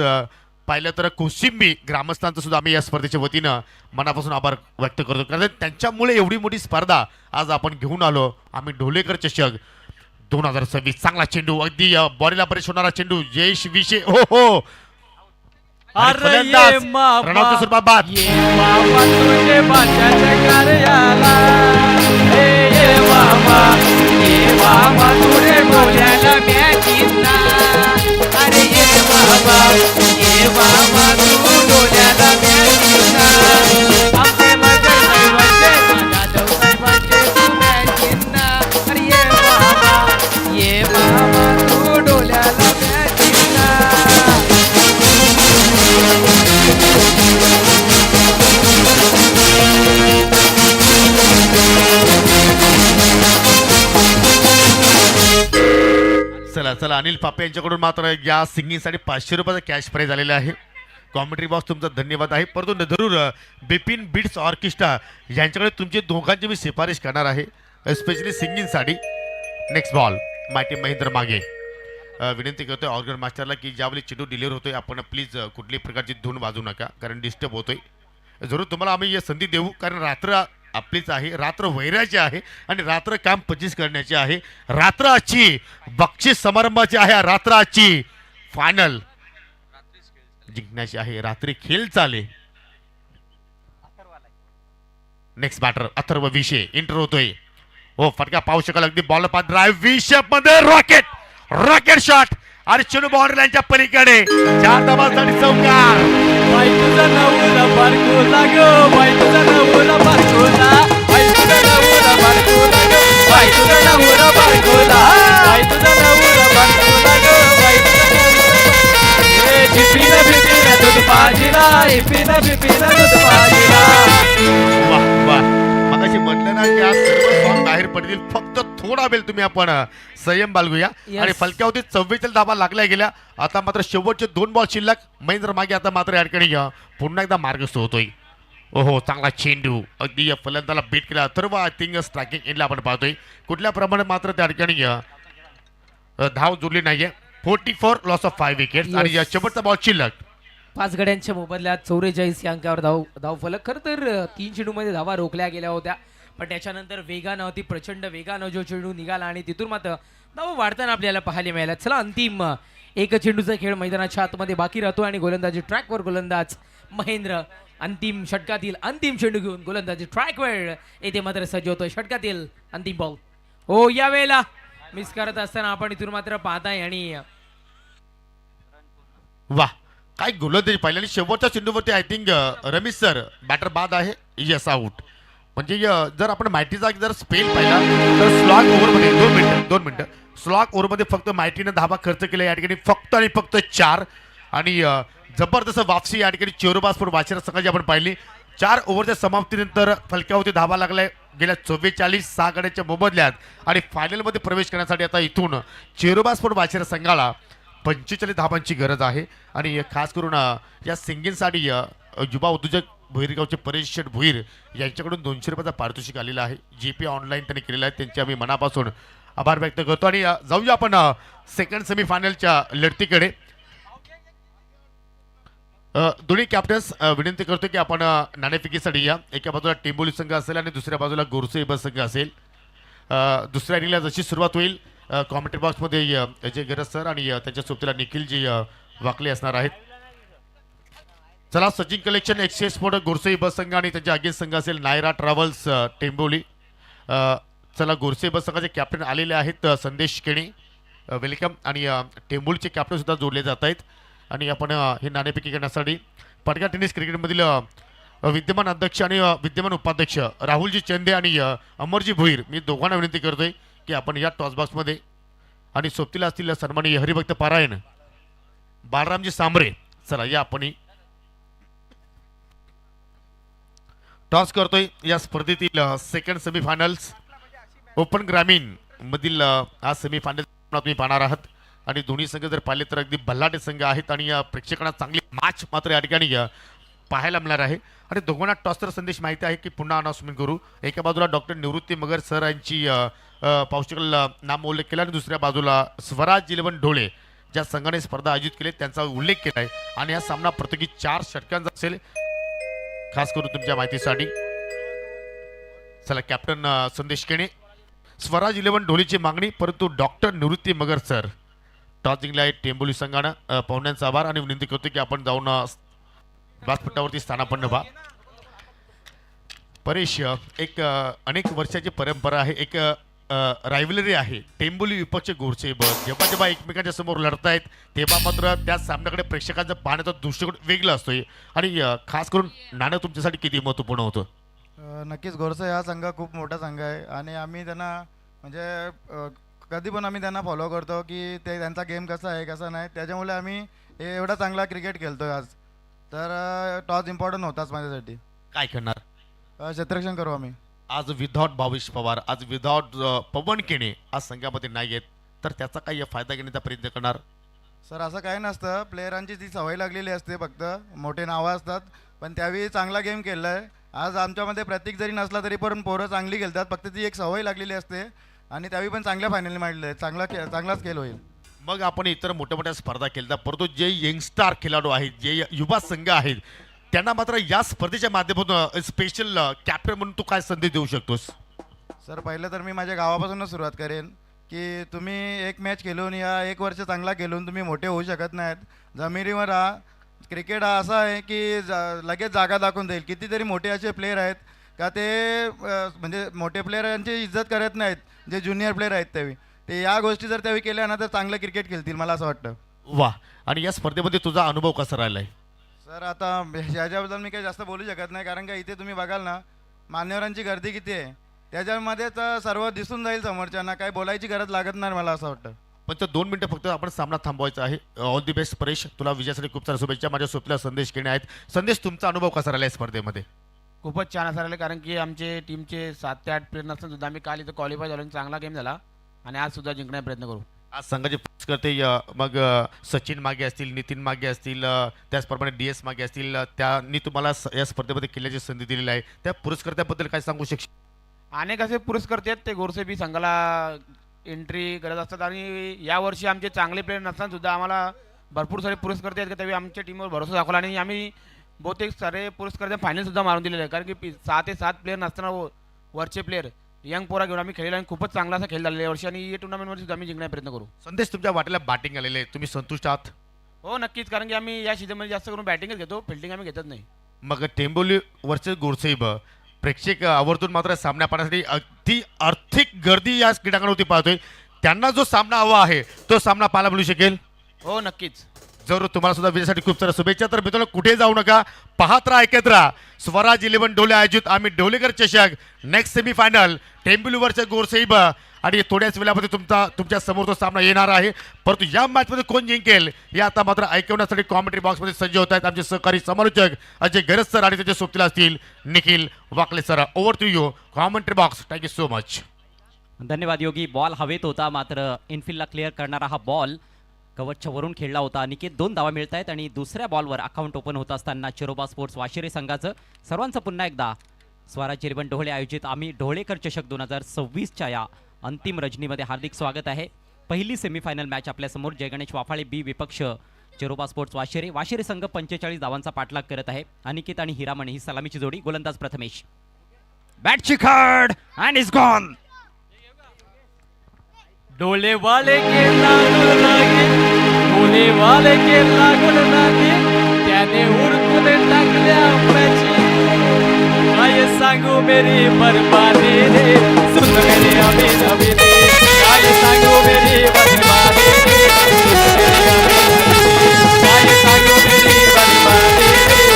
B: पाहिलं तर कोशिंबी ग्रामस्थांचं सुद्धा आम्ही या स्पर्धेच्या वतीनं मनापासून आभार व्यक्त करतो, कारण त्यांच्यामुळे एवढी मोठी स्पर्धा आज आपण घेऊन आलो. आम्ही ढोलेकर चषक 2026. चांगला चेंडू, अगदी बॉडीला परेश होणारा चेंडू. जयेश विषय. हो हो,
A: अरे ये मामा,
B: रणवते सुरुवात बाद.
A: ये मामा तुझे बाच्याच्या कार्याला, ये मामा, ये मामा तुझे बोल्याला मॅचीना, अरे ये मामा, ये मामा तू डोल्याला मॅचीना, आपले मजे वजे माझ्या दौसाहेबांचे तू मॅचीना, अरे ये मामा तू डोल्याला मॅचीना.
B: चला चला, अनिल पापे यांच्याकडून मात्र या सिंगिंगसाठी 500 रुपयाचा कॅश प्राईज आलेला आहे. कॉमेंट्री बॉक्स तुमचा धन्यवाद आहे. परंतु जरूर बिपिन बिट्स ऑर्केस्ट्रा यांच्याकडे तुमची दोघांची मी शिफारिश करणार आहे, स्पेशली सिंगिंगसाठी. नेक्स्ट बॉल मायटी महेंद्र मागे. विनंती करतोय ऑर्गन मास्टरला की ज्यावेळी चेंडू डिलिव्हर होतोय आपण प्लीज कुठल्याही प्रकारची धून वाजू नका, कारण डिस्टर्ब होतोय. जरूर तुम्हाला आम्ही ही संधी देऊ, कारण रात्र आपलीच आहे, रात्र वैराची आहे आणि रात्र काम 25 करण्याची आहे. रात्र आजची बक्षीस समारंभाची आहे, रात्र आजची फायनल जिंकण्याची आहे. रात्री खेळ चाले. नेक्स्ट बॅटर अथर्व विषय इंटर होतोय. हो फटका पाहू शकाल अगदी बॉल पास ड्राईव्ह विशेप मध्ये रॉकेट शॉट आणि चेंडू बाउंड्री लाईनच्या पलीकडे 4 धावांसाठी चौकार.
A: बाई तुझा नवरा बारकोला ग बाई तुझा नवरा बारकोला बाई तुझा नवरा बारकोला ग बाई तुझा नवरा बारकोला बाई तुझा नवरा बारकोला ग बाई तुझा नवरा ए झिपीला दूध पाजिला इपीला दूध पाजिला.
B: वाह वाह मगाशी म्हटलं ना की आज सर्व सॉन्ग बाहेर पडतील फक्त थोडा वेळ तुम्ही आपण संयम बाळगूया.
D: Yes.
B: आणि फलक्यावरती 44 धावा लागल्या गेल्या. आता मात्र शेवटचे 2 बॉल शिल्लक. महेंद्र मागे आता मात्र या ठिकाणी पुन्हा एकदा मार्गस्थ होतोय. ओहो चांगला चेंडू अगदी फलंदाला बीट केला. अथर्व आय थिंक स्ट्रायकिंग एंडला आपण पाहतोय. कुठल्या प्रमाणे मात्र त्या ठिकाणी धाव जोडली नाहीये. 44 लॉस ऑफ 5 विकेट्स आणि
D: Yes.
B: शेवटचा बॉल शिल्लक.
D: 5 गड्यांच्या मोबदल्यात 44 या अंकावर धाव फलक. खरं तर 3 चेंडूमध्ये धावा रोखल्या गेल्या होत्या, पण त्याच्यानंतर वेगानं अति प्रचंड वेगानं जो चेंडू निघाला आणि तिथून मात्र धावा वाढताना आपल्याला पाहायला मिळाल्या. चला अंतिम एक चेंडूचा खेळ मैदानाच्या आतमध्ये बाकी राहतो आणि गोलंदाजी ट्रॅकवर गोलंदाज महेंद्र अंतिम षटकातील अंतिम चेंडू घेऊन गोलंदाजी ट्रॅकवर येथे मात्र सज्ज होतोय. षटकातील अंतिम बॉल हो यावेळेला मिस करत असताना आपण इथून मात्र पाहताय आणि
B: वा काय गोलंदाजी पाहिलं. आणि शेवटच्या चेंडूवरती I think Ramesh sir batter बाद आहे. Yes out. म्हणजे जर आपण माहितीचा जर स्पेल पाहिला तर स्लॉग ओव्हरमध्ये 2 मिनिटं स्लॉग ओव्हरमध्ये फक्त माहितीनं धावा खर्च केला या ठिकाणी फक्त आणि फक्त 4. आणि जबरदस्त वापसी या ठिकाणी चेरोबाजपूर वाचेरा संघाची आपण पाहिली. 4 ओव्हरच्या समाप्तीनंतर फलक्यावरती धावा लागल्या गेल्या 44 6 गड्यांच्या मोबदल्यात. आणि फायनलमध्ये प्रवेश करण्यासाठी आता इथून चेरोबाजपूर वाचेरा संघाला 45 धावांची गरज आहे. आणि खास करून या सिंगिंगसाठी युवा उद्योजक भुईरगावचे परेश शेठ भुईर यांच्याकडून 200 रुपयाचा पारितोषिक आलेला आहे. GP ऑनलाईन त्यांनी केलेला आहे. त्यांचे आम्ही मनापासून आभार व्यक्त करतो. आणि जाऊया आपण सेकंड सेमीफायनलच्या लढतीकडे. दोन्ही कॅप्टन्स विनंती करतो की आपण नाणेफेकीसाठी या. एका बाजूला टेंबोली संघ असेल आणि दुसऱ्या बाजूला गोरसे बस संघ असेल. दुसऱ्या इनिंगला जशी सुरुवात होईल कॉमेंट्री बॉक्समध्ये अजय गरज सर आणि त्यांच्या सोबतीला निखिलजी वाकले असणार आहेत. चला सचिन कलेक्शन एक्सचेंज स्पोर्ट गोरसे बस संघ आणि त्यांच्या अगेन्स्ट संघ असेल नायरा ट्रॅव्हल्स टेंबोली. चला गोरसे बस संघाचे कॅप्टन आलेले आहेत संदेश केणे वेलकम. आणि टेंबोलीचे कॅप्टन सुद्धा जोडले जात आहेत. आणि आपण हे नाणेफेकी करण्यासाठी पटका टेनिस क्रिकेटमधील विद्यमान अध्यक्ष आणि विद्यमान उपाध्यक्ष राहुलजी चंदे आणि अमरजी भोईर मी दोघांना विनंती करतोय की आपण या टॉस बॉक्समध्ये आणि सोबतीला असतील सन्माननीय हरिभक्त पारायण बालरामजी सांबरे. चला या आपण टॉस करतोय या स्पर्धेतील सेकंड सेमीफायनल्स ओपन ग्रामीण मधील हा सेमीफायनल तुम्ही पाहणार आहात. आणि दोन्ही संघ जर पाहिले तर अगदी भल्लाटे संघ आहेत आणि या प्रेक्षकांना चांगली मॅच मात्र या ठिकाणी पाहायला मिळणार आहे. आणि दोघांना टॉसचा संदेश माहिती आहे की पुन्हा अनाउन्समेंट करू. एका बाजूला डॉक्टर निवृत्ती मगर सर यांची पाऊस्टिकल नाम उल्लेख केला आणि दुसऱ्या बाजूला स्वराज 11 ढोळे ज्या संघाने स्पर्धा आयोजित केली त्यांचा उल्लेख केला आहे. आणि हा सामना प्रत्येकी 4 षटकांचा असेल खास करून तुमच्या माहितीसाठी. चला कॅप्टन संदेश केणे स्वराज 11 ढोलीची मागणी परंतु डॉक्टर निवृत्ती मगर सर टॉस जिंकला आहे टेंबोली संघानं. पाहुण्यांचा आभार आणि विनंती करतो की आपण जाऊन व्यासपीठावरती स्थानापन्न व्हा. परेश एक अनेक वर्षाची परंपरा आहे. एक रायव्हलरी आहे टेंबोली विपक्ष गोरसे बस. जेव्हा जेव्हा एकमेकांच्या समोर लढतायत तेव्हा मात्र त्या सामन्याकडे प्रेक्षकांचा पाहण्याचा दृष्टिकोन वेगळा असतोय. आणि खास करून नाणं तुमच्यासाठी किती महत्त्वपूर्ण होतं.
E: नक्कीच गोरसे हा संघ खूप मोठा संघ आहे आणि आम्ही त्यांना म्हणजे कधी पण आम्ही त्यांना फॉलो करतो की ते त्यांचा गेम कसा आहे कसा नाही. त्याच्यामुळे आम्ही एवढा चांगला क्रिकेट खेळतोय आज. तर टॉस इम्पॉर्टंट होताच माझ्यासाठी.
B: काय करणार
E: क्षेत्ररक्षण करू आम्ही.
B: आज विदाउट भावेश पवार आज विदाउट पवन केणे आज संघामध्ये नाही आहेत तर त्याचा काही फायदा घेण्याचा प्रयत्न करणार.
E: सर असं काही नसतं. प्लेयरांची ती सवय लागलेली असते फक्त मोठे नावं असतात पण त्यावेळी चांगला गेम खेळला आहे. आज आमच्यामध्ये प्रत्येक जरी नसला तरी पण पोरं चांगली खेळतात फक्त ती एक सवय लागलेली असते आणि त्यावेळी पण चांगल्या फायनल मांडले आहेत. चांगलाच खेळ होईल.
B: मग आपण इतर मोठ्या मोठ्या स्पर्धा केल्या परंतु जे यंगस्टार खेळाडू आहेत जे युवा संघ आहेत त्यांना मात्र या स्पर्धेच्या माध्यमातून स्पेशल कॅप्टन म्हणून तू काय संदेश देऊ शकतोस.
E: सर पहिलं तर मी माझ्या गावापासूनच सुरुवात करेन की तुम्ही एक मॅच खेळून या 1 वर्ष चांगला खेळून तुम्ही मोठे होऊ शकत नाहीत. जमिनीवर हा क्रिकेट हा असा आहे की लगेच जागा दाखवून देईल. कितीतरी मोठे असे प्लेयर आहेत का ते म्हणजे मोठे प्लेयरांची इज्जत करत नाहीत, जे ज्युनियर प्लेयर आहेत त्यावेळी. ते या गोष्टी जर त्यावेळी केल्या ना तर चांगलं क्रिकेट खेळतील मला असं वाटतं.
B: वा, आणि या स्पर्धेमध्ये तुझा अनुभव कसा राहिलाय?
E: सर आता ह्याच्याबद्दल मी काही जास्त बोलू शकत नाही, कारण का इथे तुम्ही बघाल ना मान्यवरांची गर्दी किती आहे, त्याच्यामध्येच सर्व दिसून जाईल समोरच्यांना, काही बोलायची गरज लागत नाही मला असं वाटतं.
B: पण 2 मिनिटं फक्त आपण सामना थांबवायचा आहे. ऑल दी बेस्ट परेश, तुला विजयासाठी खूप साऱ्या शुभेच्छा. माझ्या सोपल्या संदेश घेणे आहेत. संदेश, तुमचा अनुभव कसा राहिला या स्पर्धेमध्ये?
F: खूपच छान असं राहिलं, कारण की आमचे टीमचे 7 ते 8 प्लेयर नसताना सुद्धा आम्ही काल इथं क्वालिफाय झालो आणि चांगला गेम झाला आणि आज सुद्धा जिंकण्याचा प्रयत्न करू.
B: आज संघाचे करते मग सचिन मागे असतील, नितीन मागे असतील, त्याचप्रमाणे DS मागे असतील, त्यांनी तुम्हाला या स्पर्धेमध्ये केल्याची संधी दिलेली आहे. त्या पुरस्कर्त्याबद्दल काय सांगू शकशील?
F: अनेक असे पुरस्कर्ते आहेत, ते गोरसे बी संघाला एंट्री करत असतात आणि यावर्षी आमचे चांगले प्लेयर नसताना सुद्धा आम्हाला भरपूर सारे पुरस्कर्ते आहेत, त्यावेळी आमच्या टीमवर भरोसा दाखवला आणि आम्ही बहुतेक सारे पुरस्कर्ते फायनल सुद्धा मारून दिलेले आहे, कारण की 6 ते 7 प्लेयर नसताना वरचे प्लेयर यंग पोरा घेऊन आम्ही खेळलेला आणि खूपच चांगला असा खेळ झालेला वर्षी आणि या टुर्नामेंटमध्ये सुद्धा आम्ही जिंकण्याचा प्रयत्न करू.
B: संदेश, तुमच्या वाटेला बॅटिंग आलेले, तुम्ही संतुष्ट आहात?
F: हो नक्कीच, कारण की आम्ही या सीझनमध्ये जास्त करून बॅटिंगच घेतो, फिल्डिंग आम्ही घेतच नाही.
B: मग टेंबोली वरचे गोरसेब प्रेक्षक आवर्जून मात्र सामना पाहण्यासाठी अगदी आर्थिक गर्दी या क्रीडांगणावरती पाहतोय. त्यांना जो सामना हवा आहे तो सामना पाहायला मिळू शकेल?
F: हो नक्कीच.
B: जरूर. तुम्हाला सुद्धा विजयासाठी खूप साऱ्या शुभेच्छा. तर मित्रांनो, कुठे जाऊ नका, पाहत राहा, ऐकत राहा. स्वराज 11 ढोले आयोजित आम्ही ढोलेकर चषक नेक्स्ट सेमीफायनल टेंबुलीवरच्या गोरसेब आणि थोड्याच वेळामध्ये तुमच्या समोर तो सामना येणार आहे. परंतु या मॅचमध्ये कोण जिंकेल हे आता मात्र ऐकवण्यासाठी कॉमेंट्री बॉक्समध्ये सज्ज होत आहेत आमचे सहकारी समालोचक अजय गरज सर आणि त्याच्या सोबतीला असतील Nikhil Wakle sir. Over to you commentary box. Thank you so much.
C: धन्यवाद योगी. बॉल हवेत होता, मात्र इनफिल्डला क्लिअर करणारा हा बॉल कवचच्या वरून खेळला होता. अनिकेत 2 धावा मिळत आहेत आणि दुसऱ्या बॉलवर अकाउंट ओपन होत असताना चिरोबा स्पोर्ट्स वाशिरे संघाचं सर्वांचं पुन्हा एकदा स्वराज 11 ढोळे आयोजित आम्ही ढोळेकर चषक 2026च्या या अंतिम रजनीमध्ये हार्दिक स्वागत आहे. पहिली सेमीफायनल मॅच आपल्यासमोर. जय गणेश वाफाळे बी विपक्ष चिरोबा स्पोर्ट्स वाशिरे संघ 45 धावांचा पाठलाग करत आहे. अनिकेत आणि हिरामण ही सलामीची जोडी. गोलंदाज प्रथमेश, बॅट चिखड अँड इज गॉन.
A: डोले वाले के लागून लागे, डोले वाले के लागून लागे, त्याने उरकून टाकल्या आंब्याची. काय सांगू मेरी बरबादी रे, सुन मेरी अभी नवी रे. काय सांगू मेरी बरबादी रे, काय सांगू मेरी बरबादी रे,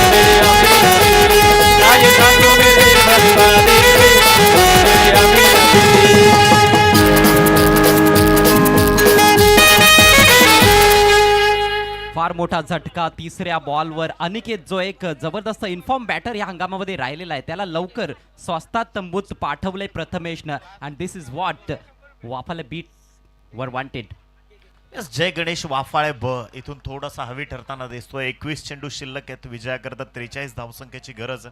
A: मेरी अभी नवी रे. काय सांगू मेरी बरबादी रे, मेरी अभी नवी रे.
C: फार मोठा झटका तिसऱ्या बॉलवर. अनिकेत जो एक जबरदस्त इन्फॉर्म बॅटर या हंगामामध्ये राहिलेला आहे, त्याला लवकर स्वस्तात तंबूत पाठवलंय प्रथमेशनं. And this is what Wafale beat वर वॉन्टेड.
G: जय गणेश वाफाळे इथून थोडासा हवी ठरताना दिसतोय. 21 चेंडू शिल्लक आहेत. विजयाकरता 43 धावसंख्येची गरज.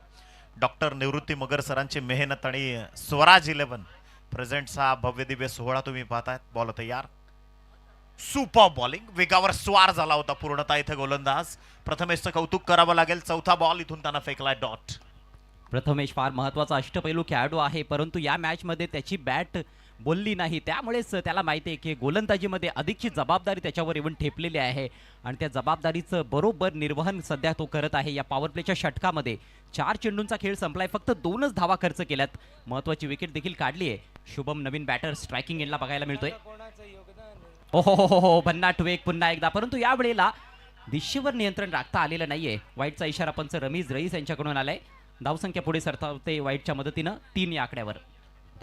G: डॉक्टर निवृत्ती मगर सरांची मेहनत आणि स्वराज 11 प्रेझेंटचा भव्य दिव्य सोहळा तुम्ही पाहताय. बॉल तयार. Super bowling. वेगावर स्वार झाला होता पूर्णतः इथे गोलंदाज. प्रथमेशचं कौतुक करावं लागेल. चौथा बॉल इथून त्यांना फेकलाय डॉट.
C: प्रथमेश फार महत्वाचा अष्टपैलू खेळाडू आहे, परंतु या मॅचमध्ये त्याची बॅट बोलली नाही, त्यामुळेच त्याला माहिती आहे की गोलंदाजीमध्ये अधिकची जबाबदारी त्याच्यावर येऊन ठेपलेली आहे आणि त्या जबाबदारीचं बरोबर निर्वहन सध्या तो करत आहे. या पॉवर प्लेच्या षटकामध्ये 4 चेंडूंचा खेळ संपलाय, फक्त 2च धावा खर्च केल्यात. महत्वाची विकेट देखील काढली आहे. शुभम नवीन बॅटर स्ट्रायकिंग एंडला बघायला मिळतोय. हो भन्नाट वेग पुन्हा एकदा, परंतु या वेळेला दिशेवर नियंत्रण राखता आलेलं नाहीये. वाईटचा इशारा पंच रमीज रईस यांच्याकडून आलाय. धावसंख्या पुढे सरसावते वाईटच्या मदतीनं 3 या आकड्यावर.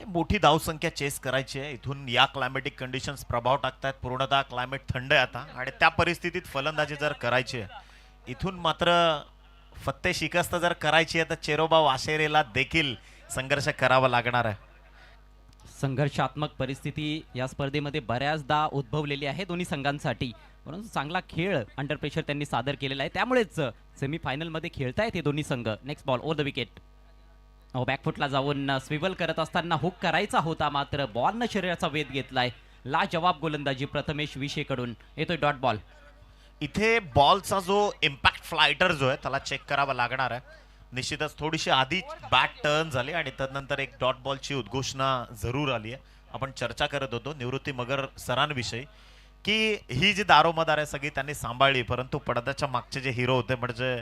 G: मोठी धावसंख्या चेस करायची आहे. इथून या क्लायमॅटिक कंडिशन्स प्रभाव टाकतात. पूर्णतः क्लायमेट थंड आहे आता आणि त्या परिस्थितीत फलंदाजी जर करायची आहे, इथून मात्र फत्ते शिकस्त जर करायची आहे तर चेरोबा वाशेरेला देखील संघर्ष करावा लागणार आहे.
C: संघर्षात्मक परिस्थिती या स्पर्धेमध्ये बऱ्याचदा उद्भवलेली आहे दोन्ही संघांसाठी, परंतु चांगला खेळ अंडर प्रेशर त्यांनी सादर केलेला आहे, त्यामुळेच सेमीफायनलमध्ये खेळतायत हे दोन्ही संघ. Next ball over the wicket. बॅकफुटला जाऊन स्विवल करत असताना हुक करायचा होता, मात्र बॉलनं शरीराचा वेध घेतलाय. लाजवाब गोलंदाजी प्रथमेश विशेकडून. येतोय डॉट बॉल.
G: इथे बॉलचा जो इम्पॅक्ट फ्लायटर जो आहे त्याला चेक करावा लागणार आहे. निश्चितच थोडीशी आधी बॅट टर्न झाली आणि त्यानंतर एक डॉट बॉलची उद्घोषणा जरूर आली आहे. आपण चर्चा करत होतो निवृत्ती मगर सरांविषयी की ही जी दारोमदार आहे सगळी त्यांनी सांभाळली, परंतु पडद्याच्या मागचे जे हिरो होते म्हणजे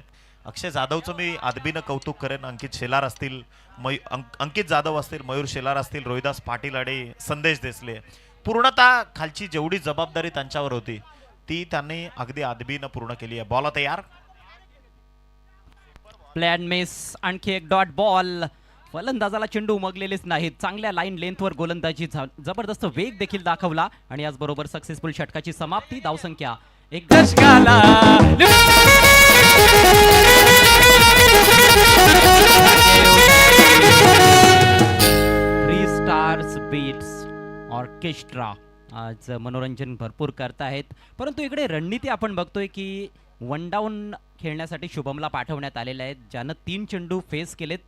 G: अक्षय जाधवचं मी आदबीनं कौतुक करेन. अंकित शेलार असतील, अंकित जाधव असतील, मयूर शेलार असतील, रोहिदास पाटील आणि संदेश देसले, पूर्णतः खालची जेवढी जबाबदारी त्यांच्यावर होती ती त्यांनी अगदी आदबीनं पूर्ण केली आहे. बॉल तयार.
C: प्लॅन मिस, आणखी एक डॉट बॉल. फलंदाजाला चेंडू उमगलेलेच नाहीत. चांगल्या लाईन लेंथवर गोलंदाजी जबरदस्त वेग देखील दाखवला आणि याचबरोबर सक्सेसफुल षटकाची समाप्ती. धावसंख्या एक
A: दशकाला
C: 3 स्टार्स बीट्स ऑर्केस्ट्रा आज मनोरंजन भरपूर करतायत. परंतु इकडे रणनीती आपण बघतोय की वन डाऊन खेळण्यासाठी शुभमला पाठवण्यात आलेले आहेत, ज्यानं 3 चेंडू फेस केलेत.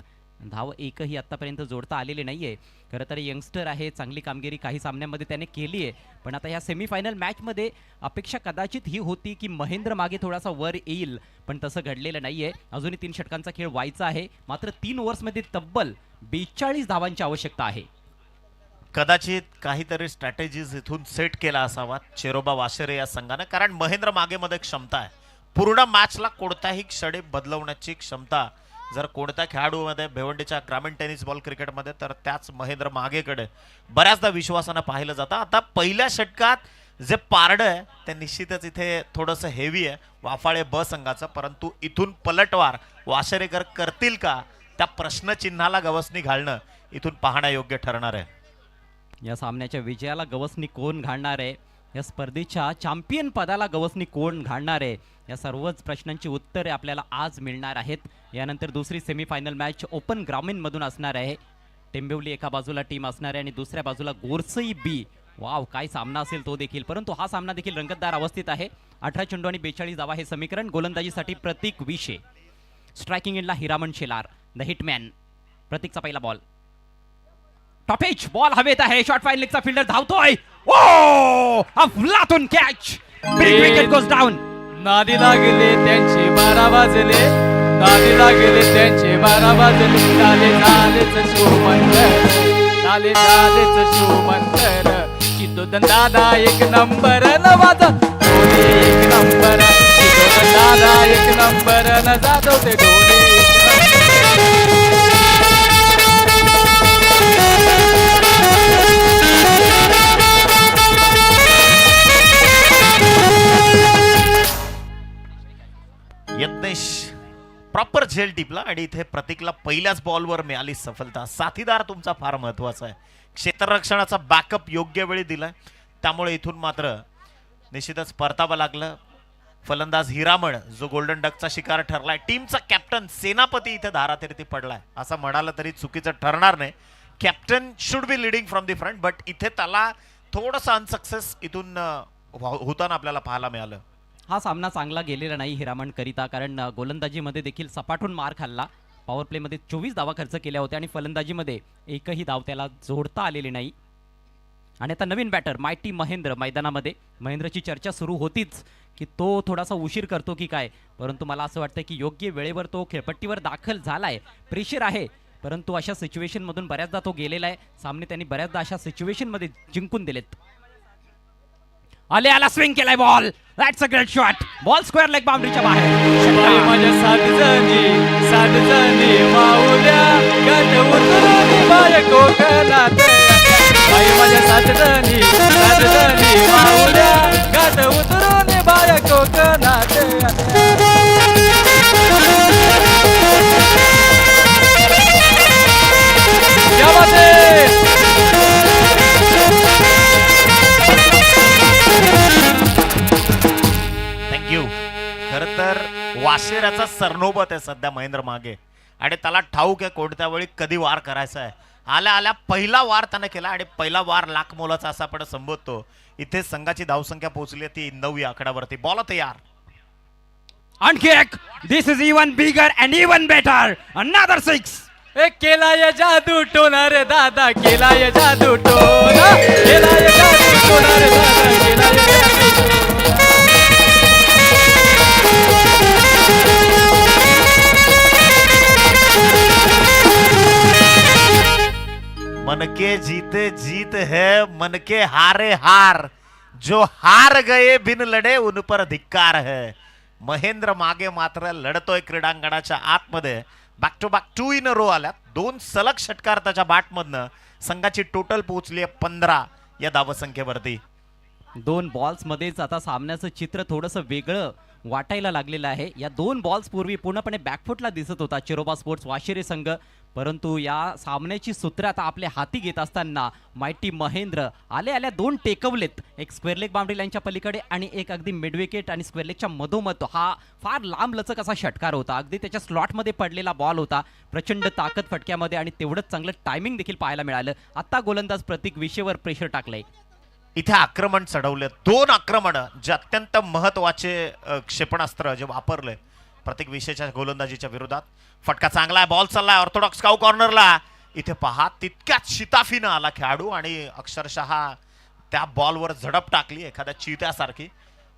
C: धाव एकही आतापर्यंत जोडता आलेली नाहीये. खरं तर यंगस्टर आहे, चांगली कामगिरी काही सामन्यांमध्ये त्याने केली आहे. पण आता ह्या सेमीफायनल मॅचमध्ये अपेक्षा कदाचित ही होती की महेंद्र मागे थोडासा वर येईल, पण तसं घडलेलं नाहीये. अजूनही 3 षटकांचा खेळ व्हायचा आहे. मात्र 3 ओव्हर्समध्ये तब्बल 42 धावांची आवश्यकता आहे.
G: कदाचित काहीतरी स्ट्रॅटेजीज इथून सेट केला असावा चेरोबा वाशेरे या संघानं, कारण महेंद्र मागेमध्ये क्षमता आहे. पूर्ण मॅचला कोणत्याही क्षणी बदलवण्याची क्षमता जर कोणत्या खेळाडूमध्ये भिवंडीच्या ग्रामीण टेनिस बॉल क्रिकेटमध्ये तर त्याच महेंद्र मागेकडे बऱ्याचदा विश्वासानं पाहिलं जातं. आता पहिल्या षटकात जे पारडं आहे ते निश्चितच इथे थोडंसं हेवी आहे वाफाळे ब संघाचं, परंतु इथून पलटवार वाशेरेकर करतील का त्या प्रश्नचिन्हाला गवसणी घालणं इथून पाहण्यायोग्य ठरणार आहे.
C: या सामन्याच्या विजयाला गवसणी कोण घालणार आहे, या स्पर्धेच्या चॅम्पियन पदाला गवसणी कोण घालणार आहे, या सर्वच प्रश्नांची उत्तरे आपल्याला आज मिळणार आहेत. यानंतर दुसरी सेमीफायनल मॅच ओपन ग्रामीणमधून असणार आहे. टेंबिवली एका बाजूला टीम असणार आहे आणि दुसऱ्या बाजूला गोरसई बी. वाव, काय सामना असेल तो देखील. परंतु हा सामना देखील रंगतदार अवस्थेत आहे. 18 चेंडू आणि 42 धावा हे समीकरण. गोलंदाजीसाठी प्रतीक विशे, स्ट्रायकिंग एंडला हिरामन शेलार द हिटमॅन. प्रतीकचा पहिला बॉल, टॉपेज बॉल हवेत आहे. शॉर्ट फाईन लेगचा फिल्डर धावतोय. ओ अफलातून catch, big wicket goes down.
A: नादी लागले त्यांचे 12 वाजले, नादी लागले त्यांचे 12 वाजले. झाले झालेच शिवमंतर, झाले झालेच शिवमंतर. चित्तोदन दादा एक नंबर न वाजा, डोले एक नंबर. चित्तोदन दादा एक नंबर न जाधव ते डोले एक नंबर.
G: यत्नेश प्रॉपर झेल टिपला आणि इथे प्रतीकला पहिल्याच बॉलवर मिळाली सफलता. साथीदार तुमचा फार महत्वाचा आहे. क्षेत्ररक्षणाचा बॅकअप योग्य वेळी दिलाय, त्यामुळे इथून मात्र निश्चितच परतावं लागलं. फलंदाज हिरामण जो गोल्डन डकचा शिकार ठरलाय, टीमचा कॅप्टन सेनापती इथे धारातीर्थी पडलाय असं म्हणालं तरी चुकीचं ठरणार नाही. Captain should be leading from the front, but इथे त्याला थोडंसं अनसक्सेस इथून होताना आपल्याला पाहायला मिळालं.
C: हा सामना चांगला गेलेला नाही हिरामण करिता, कारण गोलंदाजीमध्ये देखील सपाटून मार खाल्ला. पॉवर प्लेमध्ये 24 धावा खर्च केल्या होत्या आणि फलंदाजीमध्ये एकही धाव त्याला जोडता आलेली नाही. आणि आता नवीन बॅटर मायटी महेंद्र मैदानामध्ये. महेंद्रची चर्चा सुरू होतीच की तो थोडासा उशीर करतो की काय, परंतु मला असं वाटतं की योग्य वेळेवर तो खेळपट्टीवर दाखल झालाय. प्रेशर आहे, परंतु अशा सिच्युएशनमधून बऱ्याचदा तो गेलेला आहे. सामने त्यांनी बऱ्याचदा अशा सिच्युएशनमध्ये जिंकून दिलेत. आला स्विंग केलाय ball. That's a great shot. Ball square leg बाउंड्रीच्या बाहेर.
A: बाई माझ्या 7 जणी माऊल्या गाठ उतरून बाय कोकणात. बाई माझ्या 7 जणी माऊल्या गाठ उतरून बाय कोकणात. क्या बात है.
G: थँक्यू. खर तर वाशेराचा सरनोबत आहे सध्या महेंद्र मागे, आणि त्याला ठाऊक आहे कोणत्या वेळी कधी वार करायचा आहे. आल्या आल्या पहिला वार त्याने केला आणि पहिला वार लाख मोलाचा असा आपण संबोधतो. इथे संघाची धावसंख्या पोहोचली ती 9 या आकड्यावरती. बॉल तयार.
C: आणखी एक. This is even bigger and even better. Another 6.
A: एक केला ये जादू टोना रे दादा, केला ये जादू टोना, केला ये जादू टोना रे दादा, केला ये जादू टोना.
G: मन के जीते जीत है, मन के हारे हार. जो हार गए बिन लड़े उन पर धिक्कार है. महेंद्र मागे मात्र लढतोय क्रीडांगणाच्या आतमध्ये. Back to back 2 in a row आल्यात. 2 सलग षटकार त्याच्या बॅटमधनं. संघाची टोटल पोहोचली आहे 15 या धावसंख्येवरती.
C: 2 बॉल्स मध्येच आता सामन्याचं चित्र थोडंसं वेगळं वाटायला लागलेलं आहे. या 2 बॉल्स पूर्वी पूर्णपणे बॅकफुटला दिसत होता चिरोबा स्पोर्ट्स वाशिरे संघ, परंतु या सामन्याची सूत्र आता आपल्या हाती घेत असताना माइटी महेंद्र आल्या 2 टेकवलेत. एक स्क्वेअर लेग बाउंड्री लाईनच्या पलीकडे आणि एक अगदी मिड विकेट आणि स्क्वेअर लेगच्या मधोमध. हा फार लांब लचक असा षटकार होता. अगदी त्याच्या स्लॉटमध्ये पडलेला बॉल होता. प्रचंड ताकद फटक्यामध्ये आणि तेवढंच चांगलं टायमिंग देखील पाहायला मिळालं. आता गोलंदाज प्रतीक विषेवर प्रेशर टाकलंय.
G: इथे आक्रमण चढवले. 2 आक्रमण जे अत्यंत महत्वाचे क्षेपणास्त्र जे वापरले प्रत्येक विषयाच्या गोलंदाजीच्या विरोधात. फटका चांगला आहे. बॉल चाललाय ऑर्थोडॉक्स काऊ कॉर्नरला. इथे पहा तितक्याच शिताफीनं आला खेळाडू आणि अक्षरशः त्या बॉलवर झडप टाकली एखाद्या चित्यासारखी.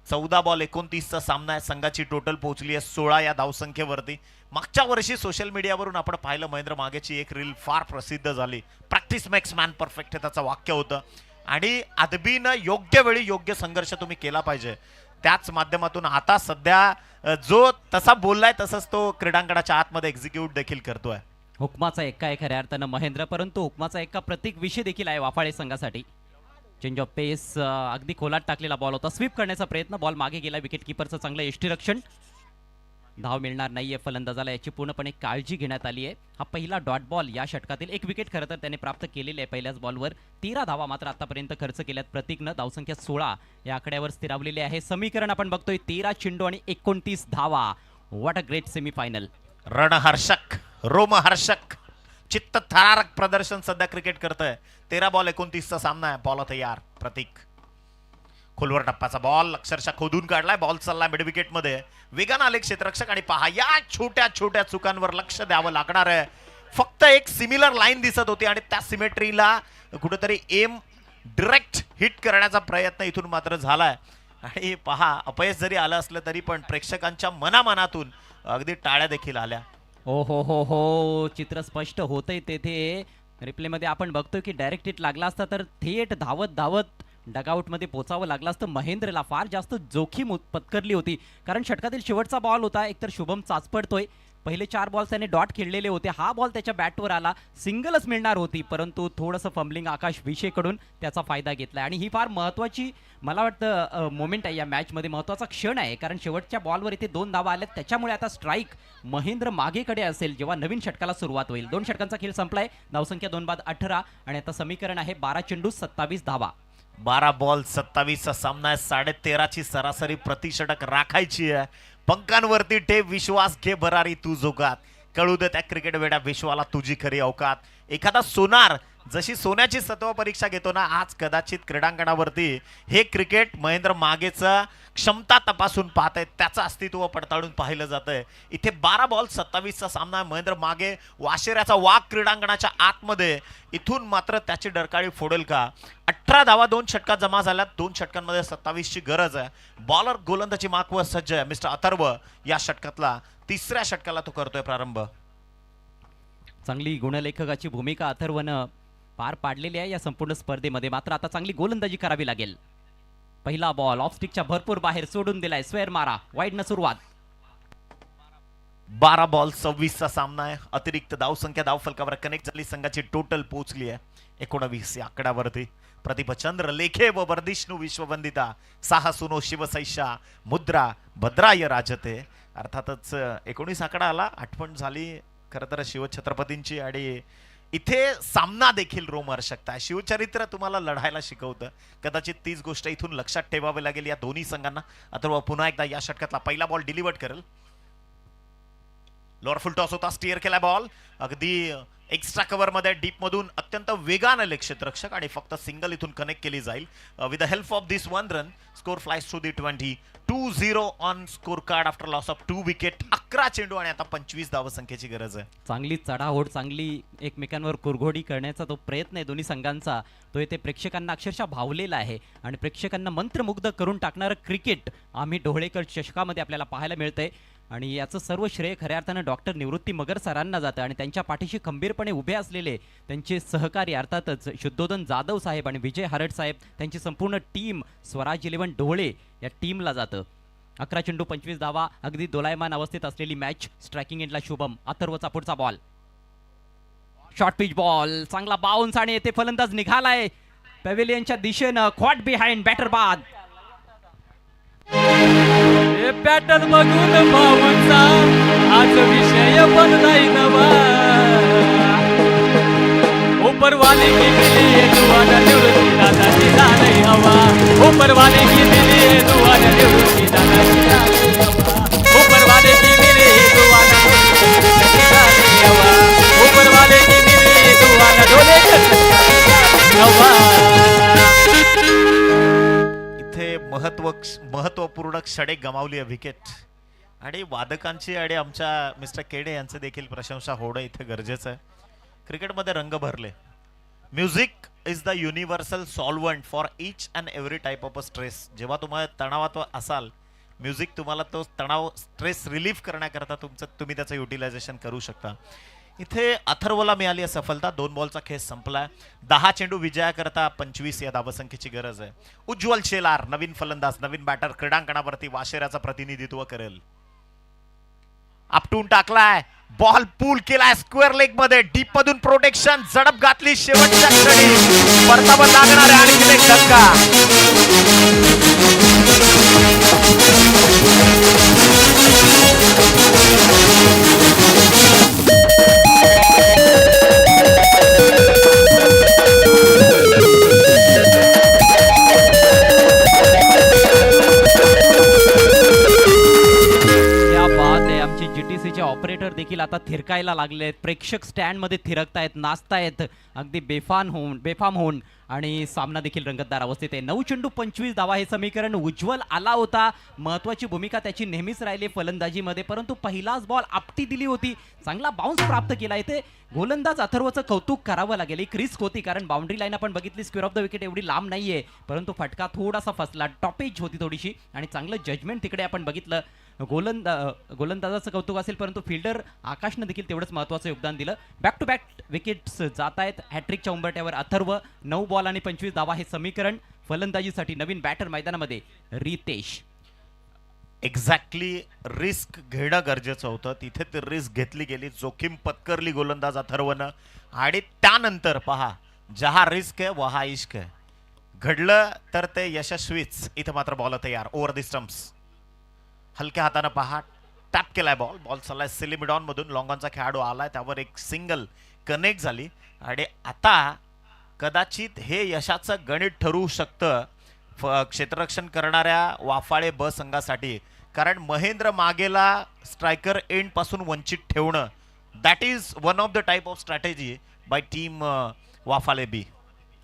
G: 14 बॉल 29चा सामना आहे. संघाची टोटल पोहोचली आहे 16 या धावसंख्येवरती. मागच्या वर्षी सोशल मीडियावरून आपण पाहिलं महेंद्र मागेची एक रील फार प्रसिद्ध झाली. प्रॅक्टिस मेक्स मॅन परफेक्ट हे त्याचं वाक्य होतं. आणि अदबीनं योग्य वेळी योग्य संघर्ष तुम्ही केला पाहिजे. त्याच माध्यमातून आता सध्या जो तसा बोललाय तसंच तो क्रीडांगणाच्या आतमध्ये एक्झिक्यूट देखील करतोय.
C: हुकमाचा एक्का आहे खऱ्या अर्थानं महेंद्र, परंतु हुकमाचा एक्का प्रतीक विषय देखील आहे वाफाळे संघासाठी. चेंज ऑफ पेस अगदी खोलात टाकलेला बॉल होता. स्वीप करण्याचा प्रयत्न, बॉल मागे गेला. विकेट किपरचं चांगलं यष्टीरक्षण. धाव मिळणार नाहीये फलंदाजाला याची पूर्णपणे काळजी घेण्यात आली आहे. हा पहिला डॉट बॉल या षटकातील. 1 विकेट खरं तर त्याने प्राप्त केलेली आहे पहिल्याच बॉलवर. 13 धावा मात्र आतापर्यंत खर्च केल्यात प्रतीकनं. धावसंख्या 16 या आकड्यावर स्थिरावलेली आहे. समीकरण आपण बघतोय 13 चेंडू आणि 29 धावा. What a great semifinal.
G: रणहर्षक, रोमहर्षक, चित्त थरारक प्रदर्शन सध्या क्रिकेट करतोय. 13 बॉल 29चा सामना आहे. बॉल तयार. प्रतीक खोलवर टप्प्याचा बॉल अक्षरशः खोदून काढलाय. बॉल चाललाय मिड विकेट मध्ये. वेगानं आले क्षेत्ररक्षक आणि पहा या छोट्या छोट्या चुकांवर लक्ष द्यावं लागणार आहे. फक्त एक सिमिलर लाईन दिसत होती आणि त्या सिमेट्रीला कुठेतरी एम डायरेक्ट हिट करण्याचा प्रयत्न इथून मात्र झालाय. आणि पहा अपयश जरी आलं असलं तरी पण प्रेक्षकांच्या मनामनातून अगदी टाळ्या देखील आल्या.
C: ओ हो हो हो, चित्र स्पष्ट होतंय तेथे. रिप्लेमध्ये आपण बघतोय की डायरेक्ट हिट लागला असता तर थेट धावत धावत डगआउटमध्ये पोचावं लागलं असतं. महेंद्रला फार जास्त जोखीम पत्करली होती, कारण षटकातील शेवटचा बॉल होता. एकतर शुभम चाचपडतोय. पहिले 4 बॉल्स त्याने डॉट खेळलेले होते. हा बॉल त्याच्या बॅटवर आला, सिंगलच मिळणार होती, परंतु थोडंसं फंबलिंग आकाश विषेकडून त्याचा फायदा घेतला. आणि ही फार महत्त्वाची मला वाटतं मोमेंट आहे या मॅचमध्ये. महत्त्वाचा क्षण आहे, कारण शेवटच्या बॉलवर इथे 2 धावा आल्यात. त्याच्यामुळे आता स्ट्राईक महेंद्र मागेकडे असेल जेव्हा नवीन षटकाला सुरुवात होईल. 2 षटकांचा खेळ संपलाय. धावसंख्या 2 बाद 18 आणि आता समीकरण आहे 12 चेंडू 27 धावा.
G: 12 बॉल 27चा सामना आहे. 13.5ची सरासरी प्रतिषटक राखायची आहे. पंखांवरती ठेव विश्वास, घे भरारी तू जोगात. कळू दे त्या क्रिकेट वेड्या विश्वाला तुझी खरी अवकात. एखादा सोनार जशी सोन्याची सत्व परीक्षा घेतो ना, आज कदाचित क्रीडांगणावरती हे क्रिकेट महेंद्र मागेचा क्षमता तपासून पाहत आहेत, त्याचं अस्तित्व पडताळून पाहिलं जातंय. इथे 12 बॉल 27चा सामना आहे. महेंद्र मागे वाशेऱ्याचा वाघ क्रीडांगणाच्या आतमध्ये. इथून मात्र त्याची डरकाळी फोडेल का? 18 धावा 2 षटकात जमा झाल्यात. 2 षटकांमध्ये 27ची गरज आहे. बॉलर गोलंदाजी मागवर सज्ज आहे. मिस्टर अथर्व या षटकातला 3ऱ्या षटकाला तो करतोय प्रारंभ.
C: चांगली गुणलेखकाची भूमिका अथर्वनं पार पाडलेली आहे या संपूर्ण स्पर्धेमध्ये. मात्र आता चांगली गोलंदाजी करावी लागेल. पहिला बॉल ऑफ स्टिकच्या भरपूर बाहेर सोडून दिलाय. स्क्वेअर मारा. वाईडनं सुरुवात.
G: 12 बॉल 26चा सामना आहे. अतिरिक्त धावसंख्या धावफलकावर कनेक्ट झाली. संघाची टोटल पोहोचली आहे 19 या आकड्यावरती. प्रतिभचंद्र लेखे व वर्धिष्णू विश्ववंदिता साहसुनो शिवसैषा मुद्रा भद्राय राजते. अर्थातच 19 आकडा आला. आठवण झाली खरं तर शिवछत्रपतींची. आणि इथे सामना देखील रोमहर्षकता आहे. शिवचरित्र तुम्हाला लढायला शिकवतं. कदाचित तीच गोष्ट इथून लक्षात ठेवावी लागेल या दोन्ही संघांना. अथर्व पुन्हा एकदा या षटकातला पहिला बॉल डिलिव्हर करेल. लोअर फुल टॉस होता. स्टीअर केला बॉल अगदी एक्स्ट्रा कव्हर मध्ये डीप मधून अत्यंत वेगाने आले क्षेत्ररक्षक आणि फक्त सिंगल इथून कनेक्ट केली जाईल. With the help of this 1 run score flies to the 20. 2-0 on scorecard after loss of 2 wicket. 11 चेंडू आणि आता 25 धावसंख्येची गरज आहे.
C: चांगली चढाओढ, चांगली एकमेकांवर कुरघोडी करण्याचा तो प्रयत्न आहे दोन्ही संघांचा. तो इथे प्रेक्षकांना अक्षरशः भावलेला आहे आणि प्रेक्षकांना मंत्रमुग्ध करून टाकणारं क्रिकेट आम्ही ढोळेकर चषकामध्ये आपल्याला पाहायला मिळतंय. आणि याचं सर्व श्रेय खऱ्या अर्थानं डॉक्टर निवृत्ती मगर सरांना जातं आणि त्यांच्या पाठीशी खंबीरपणे उभे असलेले त्यांचे सहकारी अर्थातच शुद्धोधन जाधव साहेब आणि विजय हरड साहेब, त्यांची संपूर्ण टीम स्वराज 11 ढोळे या टीमला जातं. 11 चेंडू 25 धावा, अगदी दोलायमान अवस्थेत असलेली मॅच. स्ट्रायकिंग एंडला शुभम. अथर्वचा पुढचा बॉल, शॉर्ट पिच बॉल, चांगला बाउन्स आणि येथे फलंदाज निघालाय पॅव्हिलियनच्या दिशेनं. क्वाट बिहाइंड, बॅटर बाद.
A: हे पॅटर्न बघून भाऊचा आज विषय बनलाय नवा. ऊपरवाले की मिली दुआना निवृत्ती दादाची झालंय हवा. ऊपरवाले की मिली दुआना निवृत्ती दादाची झालंय हवा. ऊपरवाले की मिली दुआना निवृत्ती दादाची झालंय हवा. ऊपरवाले की मिली दुआना डोले हवा.
G: इथे महत्वपूर्ण क्षणे गमावली आहे विकेट, आणि वादकांची आणि आमच्या मिस्टर केडे यांचे देखील प्रशंसा होणं इथे गरजेचं आहे. क्रिकेटमध्ये रंग भरले. Music is the universal solvent for each and every type of a stress. जेव्हा तुम्हाला तणावात असाल, म्युझिक तुम्हाला तो तणाव, स्ट्रेस रिलीफ करण्याकरता तुम्ही त्याचं युटिलायझेशन करू शकता. इथे अथर्वला मिळाली आहे सफलता. 2 बॉलचा खेळ संपलाय. 10 चेंडू विजयाकरता 25 या धावसंख्येची गरज आहे. उज्ज्वल शेलार नवीन फलंदाज, नवीन बॅटर क्रीडांगणावरती वाशेराचं प्रतिनिधित्व करेल. आपटून टाकलाय, बॉल पूल केलाय स्क्वेअर लेग मध्ये. डीप मधून प्रोटेक्शन, झडप घातली शेवटच्या क्षणी. परतावर लागणार आहे आणि एक धक्का.
C: जीटीसीचे ऑपरेटर देखील आता थिरकायला लागलेत. प्रेक्षक स्टँड मध्ये थिरकतायत, नाचतायत अगदी बेफाम होऊन आणि सामना देखील रंगतदार अवस्थेत आहे. 9 चेंडू 25 धावा हे समीकरण. उज्ज्वल आला होता, महत्वाची भूमिका त्याची नेहमीच राहिली फलंदाजीमध्ये, परंतु पहिलाच बॉल आपटी दिली होती. चांगला बाउन्स प्राप्त केला. इथे गोलंदाज अथर्वचं कौतुक करावं लागेल. एक रिस्क होती कारण बाउंड्री लाईन आपण बघितली, स्क्वेअर ऑफ द विकेट एवढी लांब नाहीये, परंतु फटका थोडासा फसला, टॉपेज होती थोडीशी आणि चांगलं जजमेंट तिकडे आपण बघितलं. गोलंदाजाचं कौतुक असेल, परंतु फिल्डर आकाशनं देखील तेवढंच महत्त्वाचं योगदान दिलं. बॅक टू बॅक विकेट्स जात आहेत हॅट्रिकच्या उंबरट्यावर. अथर्व 9 बॉल आणि 25 धावा हे समीकरण. फलंदाजीसाठी नवीन बॅटर मैदानामध्ये रितेश.
G: एक्झॅक्टली रिस्क घेणं गरजेचं होतं. तिथे ती रिस्क घेतली गेली, जोखीम पत्करली गोलंदाज अथर्वनं, आणि त्यानंतर पहा, जहा रिस्क है वहा इश्क है. घडलं तर ते यशस्वीच. इथं मात्र बॉल तयार. ओव्हर दी स्टम्प्स, हलक्या हातानं पहा, टॅप केलाय बॉल चाललाय सिलिमिडॉन मधून. लॉंगॉनचा खेळाडू आलाय, त्यावर एक सिंगल कनेक्ट झाली, आणि आता कदाचित हे यशाचं गणित ठरवू शकतं क्षेत्ररक्षण करणाऱ्या वाफाळे ब संघासाठी. कारण महेंद्र मागेला स्ट्रायकर एंड पासून वंचित ठेवणं, that is one of the type of strategy by team वाफाळे बी.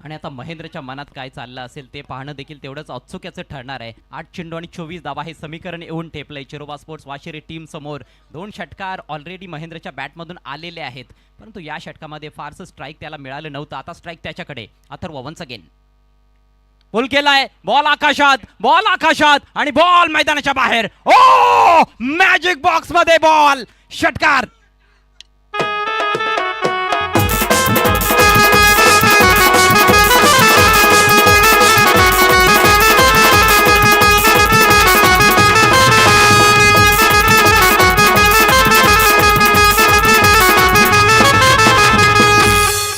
C: आणि आता महेंद्रच्या मनात काय चाललं असेल ते पाहणं देखील तेवढंच औत्सुक्याचं ठरणार आहे. 8 चेंडू आणि 24 धावा हे समीकरण येऊन टेपलंय चिरोबा स्पोर्ट्स वाशिरे टीम समोर. 2 षटकार ऑलरेडी महेंद्रच्या बॅटमधून आलेले आहेत, परंतु या षटकामध्ये फारसं स्ट्राईक त्याला मिळालं नव्हतं. आता स्ट्राईक त्याच्याकडे. अथर्व वन्स अगेन पुल केलाय, बॉल आकाशात आणि बॉल मैदानाच्या बाहेर. ओ मॅजिक बॉक्स मध्ये बॉल, षटकार.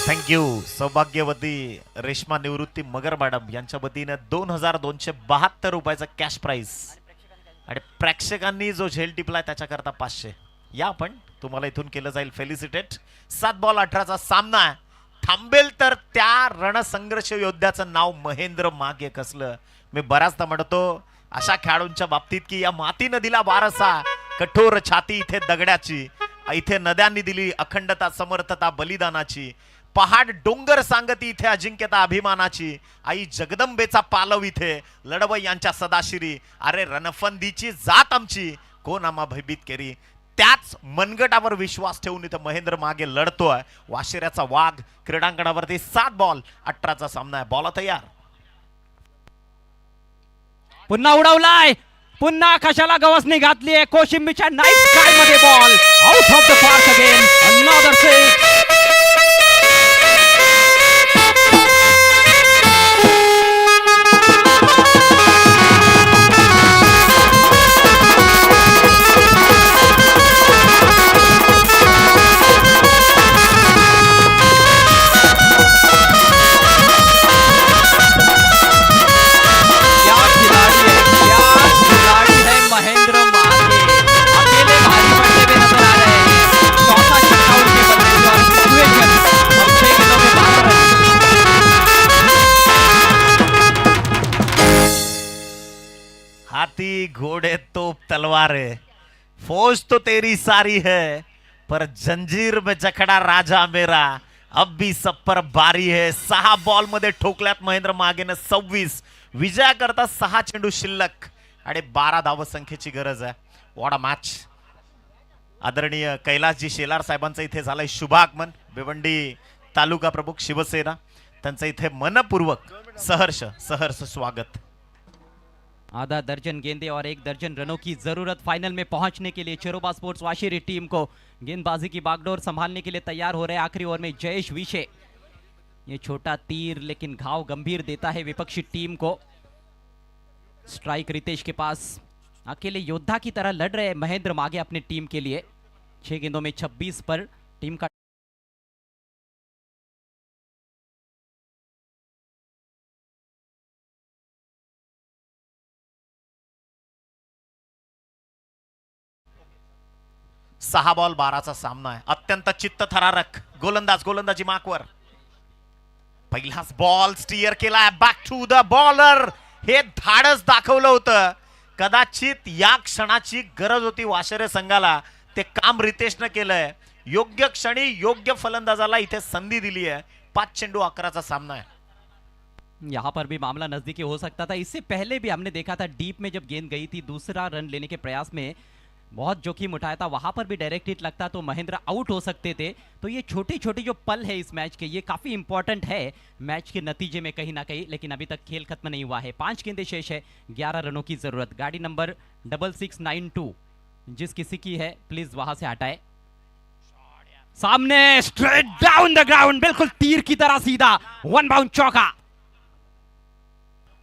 G: थँक्यू. सौभाग्यवती रेश्मा निवृत्ती मगर मॅडम यांच्या वतीनं 2272 रुपयाचा कॅश प्राइज, आणि प्रेक्षकांनी जो झेल टिपलाय त्याच्याकरता 500. या आपण तुम्हाला इथून केलं जाईल फेलिसिटेट. 7 बॉल 18चा सामना थांबेल तर त्या रणसंघर्ष योद्ध्याचं नाव महेंद्र मागे कसलं. मी बऱ्याचदा म्हणतो अशा खेळाडूंच्या बाबतीत की या मातीनं दिला वारसा, कठोर छाती इथे दगडाची, इथे नद्यांनी दिली अखंडता, समर्थता, बलिदानाची. पहाड डोंगर सांगती इथे अजिंक्यता अभिमानाची. आई जगदंबेचा पालव इथे लढवई यांच्या सदाशिरी. अरे रणफंदीची जात आमची, कोण आम्हा भयभीत केरी. त्याच मनगटावर विश्वास ठेवून इथे महेंद्र मागे लढतोय. वाशिऱ्याचा वाघ क्रीडांगणावरती. 7 बॉल 18चा सामना आहे. बॉल तयार.
C: पुन्हा उडवलाय, पुन्हा आकाशाला गवसणी घातली आहे. कोशिंबीच्या नाईट स्काय मध्ये ball out of the park again. Another six.
G: तलवार है, फौज तो तेरी सारी है, पर जंजीर में जखडा राजा मेरा, अब भी सब पर बारी है. 6 बॉल मध्ये ठोकल्यात महेंद्र मागेनं 26. विजयाकरता 6 चेंडू शिल्लक आणि 12 धावसंख्येची गरज आहे. What a match. आदरणीय कैलासजी शेलार साहेबांचं इथे झालंय शुभागमन. भिवंडी तालुका प्रमुख शिवसेना त्यांचं इथे मनपूर्वक सहर्ष स्वागत.
C: आधा दर्जन गेंदे और 1 दर्जन रनों की जरूरत फाइनल में पहुंचने के लिए चिरोबा स्पोर्ट्स वाशिरी टीम को. गेंदबाजी की बागडोर संभालने के लिए तैयार हो रहे हैं आखिरी ओवर में जयेश विशे. ये छोटा तीर लेकिन घाव गंभीर देता है विपक्षी टीम को. स्ट्राइक रितेश के पास. अकेले योद्धा की तरह लड़ रहे महेंद्र मागे अपनी टीम के लिए. 6 गेंदों में 26 पर टीम का
G: सहा बॉल 12चा सामना आहे. अत्यंत चित्तथरारक गोलंदाजी मार्कवर. पहिलाच बॉल स्टीअर केला. Back to the bowler. हे धाडस दाखवलं होतं. कदाचित या क्षणाची गरज होती वाशेरे संघाला. ते काम रितेशनं केलंय. योग्य क्षणी योग्य फलंदाजाला इथे संधी दिली आहे. 5 चेंडू 11चा सामना है.
C: यहाँ पर भी मामला नजदीकी हो सकता था. इससे पहले भी हमने देखा था डीप में जब गेंद गई थी दूसरा रन लेने के प्रयास में बहुत जोखिम उठाया था. वहां पर भी डायरेक्ट हिट लगता तो महेंद्र आउट हो सकते थे. तो ये छोटी छोटी जो पल है इस मैच के ये काफी इंपॉर्टेंट है मैच के नतीजे में कहीं ना कहीं. लेकिन अभी तक खेल खत्म नहीं हुआ है. 5 गेंदे शेष है. 11 रनों की जरूरत. गाड़ी नंबर 6692 जिस किसी की है प्लीज वहां से हटाए. सामने स्ट्रेट डाउन द ग्राउंड. बिल्कुल तीर की तरह सीधा. 1 बाउंड चौका.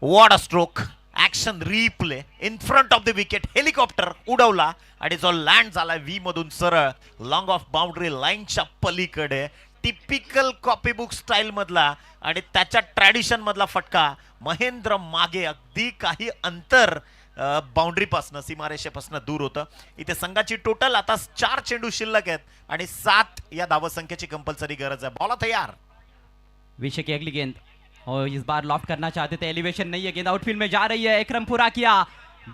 G: What a stroke. Action replay in front of the wicket. Helicopter उडवला आणि जो लँड झाला व्ही मधून सरळ लॉंग ऑफ बाउंड्री लाईनच्या पलीकडे. टिपिकल कॉपी बुक स्टाईल मधला आणि त्याच्या ट्रॅडिशन मधला फटका. महेंद्र मागे अगदी काही अंतर बाउंड्री पासून सीमारेषेपासून दूर होतं. इथे संघाची टोटल आता 4 चेंडू शिल्लक आहेत आणि 7 या धावसंख्येची कंपल्सरी गरज आहे. बॉल तैयार.
C: विषय की अगली गेंद और इस बार लॉफ्ट करना चाहते थे. एलिवेशन नहीं है. गेंद आउटफील्ड में जा रही है. 1 रन पूरा किया.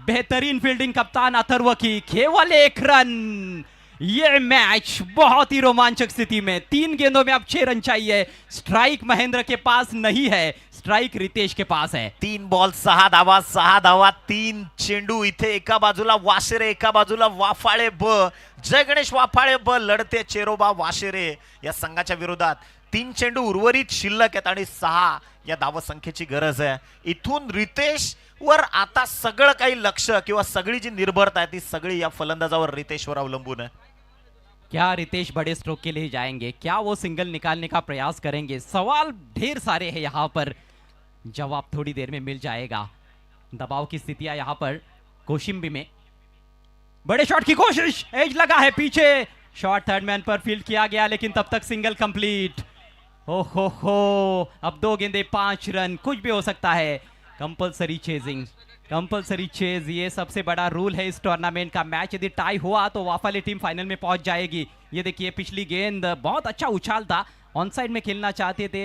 C: बेहतरीन फील्डिंग कप्तान अथर्व की. केवल 1 रन. ये मैच बहुत ही रोमांचक स्थिति में. 3 गेंदों में अब 6 रन चाहिए. स्ट्राइक महेंद्र के पास नहीं है. स्ट्राइक रितेश के पास है.
G: 3 बॉल 6 धावा 6 धावा 3 चेंडू. इथे एका बाजूला वाशेरे एका बाजूला वाफाळे ब. जय गणेश वाफाळे ब लढते चेरोबा वाशेरे या संघाच्या विरोधात. 3 चेंडू उर्वरित शिल्लक आहेत आणि 6 या धावसंख्येची गरज आहे. इथून रितेश वर आता सगळं काही लक्ष किंवा सगळी जी निर्भरता आहे ती सगळी या फलंदाजावर रितेशवर अवलंबून आहे.
C: क्या रितेश बड़े स्ट्रोक के लिए जाएंगे? क्या वो सिंगल निकालने का प्रयास करेंगे? सवाल ढेर सारे हैं यहाँ पर. जवाब थोड़ी देर में मिल जाएगा. दबाव की स्थितियां यहाँ पर कोशिम्बी में. बड़े शॉट की कोशिश. एज लगा है पीछे. शॉट थर्ड मैन पर फील्ड किया गया लेकिन तब तक सिंगल कंप्लीट. हो अब 2 गेंदे 5 रन. कुछ भी हो सकता है. Compulsory chasing. कंपल्सरी चेज ये सबसे बड़ा रूल है इस टूर्नामेंट का. मैच यदि टाई हुआ तो वाफाली टीम फाइनल में पहुंच जाएगी. ये देखिए पिछली गेंद बहुत अच्छा उछाल था. ऑन साइड में खेलना चाहते थे.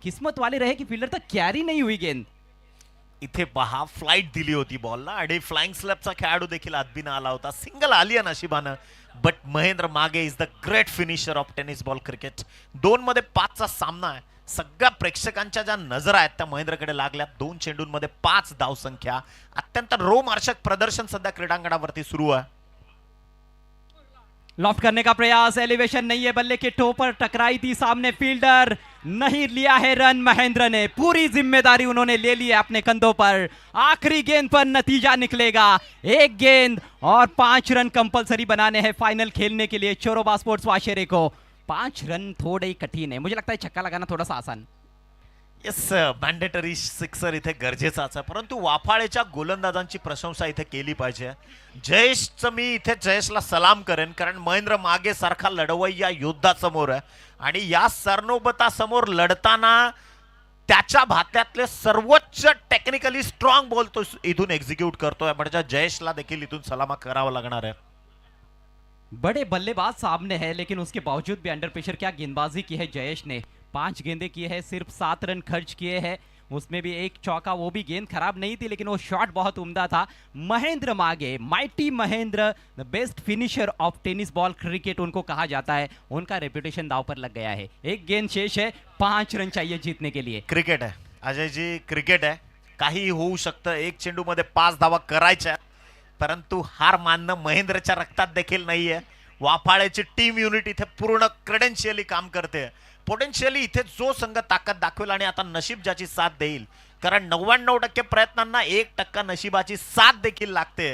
C: किस्मत वाले रहे कि फील्डर तक कॅरी नहीं हुई गेंद.
G: इथे पहा फ्लाइट दिली होती बॉलला आणि फ्लाइंग स्लॅपचा खेळाडू देखील आदबीनं आला होता. सिंगल आली आहे नशिबानं. बट महेंद्र मागे is the great finisher of tennis ball cricket. 2 मध्ये 5चा सामना आहे. सगळ्या प्रेक्षकांच्या ज्या नजरा आहेत त्या महेंद्रकडे लागल्या. 2 चेंडूंमध्ये 5 धावसंख्या. अत्यंत रोमहर्षक प्रदर्शन सध्या क्रीडांगणावरती सुरू आहे.
C: लॉफ्ट करने का प्रयास. एलिवेशन नहीं है. बल्ले के टो पर टकराई थी सामने फील्डर. नहीं लिया है रन. महेंद्र ने पूरी जिम्मेदारी उन्होंने ले ली है अपने कंधों पर. आखिरी गेंद पर नतीजा निकलेगा. 1 गेंद और 5 रन कंपलसरी बनाने हैं फाइनल खेलने के लिए चोरोबा स्पोर्ट्स वाशेरे को. 5 रन थोड़े ही कठिन है. मुझे लगता है छक्का लगाना थोड़ा सा आसान.
G: येस मॅन्डेटरी सिक्सर इथे गरजेचाच आहे. परंतु वाफाळेच्या गोलंदाजांची प्रशंसा इथे केली पाहिजे. जयेशचं मी इथे जयेशला सलाम करेन कारण महेंद्र मागे सारखा लढवय्या योद्धा समोर आहे आणि या सरनोबता समोर लढताना त्याच्या भात्यातले सर्वोच्च टेक्निकली स्ट्रॉंग बॉल तो इथून एक्झिक्यूट करतोय. म्हणजे जयेशला देखील इथून सलामा करावा लागणार आहे.
C: बड़े बल्लेबाज सामने है लेकिन उसके बावजूद भी अंडर प्रेशर क्या गेंदबाजी की है जयेश ने. 5 गेंदे किए हैं. सिर्फ 7 रन खर्च किए हैं. उसमें भी एक चौका, वो भी गेंद खराब नहीं थी लेकिन वो शॉट बहुत उम्दा था। महेंद्र मागे, mighty Mahendra, the best finisher of tennis ball cricket उनको कहा जाता है, उनका रेपुटेशन दाव पर लग गया है। एक गेंद शेष है, 5 रन चाहिए जीतने के लिए।
G: क्रिकेट आहे अजयजी, क्रिकेट आहे, काही होऊ शकतं। एक चेंडूमध्ये 5 धावा करायच्या, परंतु हार मानणं महेंद्रच्या रक्तात देखील नाहीये। वाफाळ्याची टीम युनिट इथे पूर्ण क्रेडेन्शियली काम करते। पोटेन्शियली इथे जो संघ ताकद दाखवेल आणि आता नशीब ज्याची साथ देईल, कारण 99% प्रयत्नांना 1% नशिबाची साथ देखील लागते,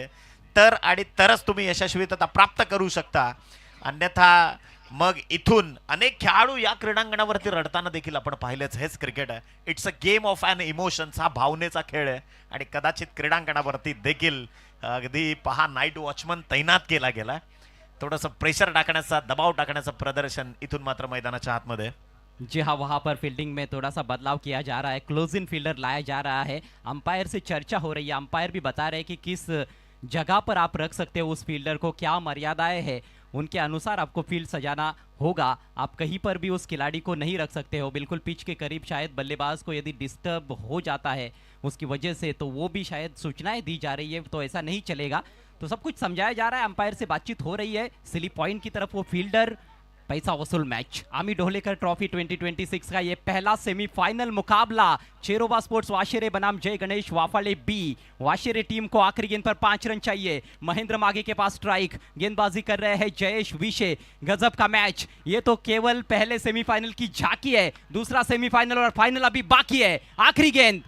G: तर आणि तरच तुम्ही यशस्वीता प्राप्त करू शकता। अन्यथा मग इथून अनेक खेळाडू या क्रीडांगणावरती रडताना देखील आपण पाहिलेच। हेच क्रिकेट आहे, it's a game of an emotions, हा भावनेचा खेळ आहे आणि कदाचित क्रीडांगणावरती देखील अगदी पहा नाईट वॉचमन तैनात केला गेला, थोडंसं प्रेशर टाकण्याचा, दबाव टाकण्याचं प्रदर्शन इथून मात्र मैदानाच्या आतमध्ये।
C: जी हाँ, वहां पर फील्डिंग में थोड़ा सा बदलाव किया जा रहा है, क्लोज इन फील्डर लाया जा रहा है। अंपायर से चर्चा हो रही है, अंपायर भी बता रहे हैं कि किस जगह पर आप रख सकते हो उस फील्डर को, क्या मर्यादाएं हैं, उनके अनुसार आपको फील्ड सजाना होगा। आप कहीं पर भी उस खिलाड़ी को नहीं रख सकते हो बिल्कुल पिच के करीब। शायद बल्लेबाज को यदि डिस्टर्ब हो जाता है उसकी वजह से, तो वो भी शायद सूचनाएं दी जा रही है, तो ऐसा नहीं चलेगा। तो सब कुछ समझाया जा रहा है, अंपायर से बातचीत हो रही है। सिली पॉइंट की तरफ वो फील्डर, पैसा वसूल मैच। आमी ढोलेकर ट्रॉफी 2026 का ये पहला सेमीफाइनल मुकाबला चेरोबा स्पोर्ट्स वाशेरे बनाम जय गणेश वाफाले बी। वाशेरे टीम को आखिरी गेंद पर 5 रन चाहिए। महेंद्र मागे के पास स्ट्राइक, गेंदबाजी कर रहे हैं जयेश विशे। गजब का मैच, ये तो केवल पहले सेमीफाइनल की झांकी है, दूसरा सेमीफाइनल और फाइनल अभी बाकी है। आखिरी गेंद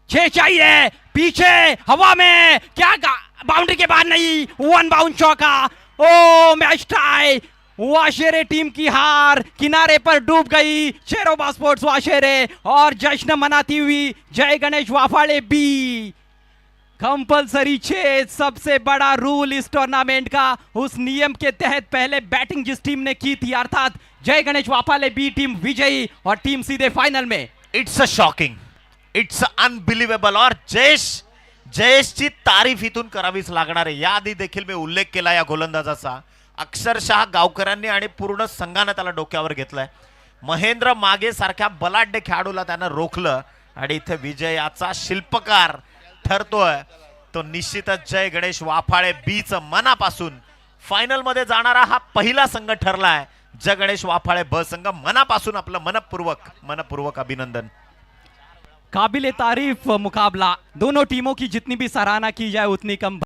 C: 6 चाहिए, पीछे हवा में, क्या बाउंड्री के बाद नहीं, 1 बाउंड चौका। ओ मैच टाई, वाशेरे टीम की हार किनारे पर डूब गई चेरोबा स्पोर्ट्स वाशेरे, और जश्न मनाती हुई जय गणेश वाफाले बी। कंपलसरी चेज सबसे बड़ा रूल इस टूर्नामेंट का, उस नियम के तहत पहले बैटिंग जिस टीम ने की थी, अर्थात जय गणेश वाफाले बी टीम विजयी और टीम सीधे फाइनल में।
G: It's a shocking, it's unbelievable, और जयेशची तारीफ इथून करावीच लागणार आहे। याआधी देखील मी उल्लेख केला या गोलंदाजाचा, अक्षरशः गावकऱ्यांनी आणि पूर्ण संघाने त्याला डोक्यावर घेतलंय। महेंद्र मागे सारख्या बलाढ्य खेळाडूला त्यानं रोखलं आणि इथे विजयाचा शिल्पकार ठरतोय तो निश्चितच जय गणेश वाफाळे बीच मनापासून फायनल मध्ये जाणारा हा पहिला संघ ठरलाय। जय गणेश वाफाळे ब संघ मनापासून आपलं मनपूर्वक अभिनंदन।
C: काबिले तारीफ मुकाबला, दोनों टीमों की जितनी भी सराहना की जाए उतनी कम।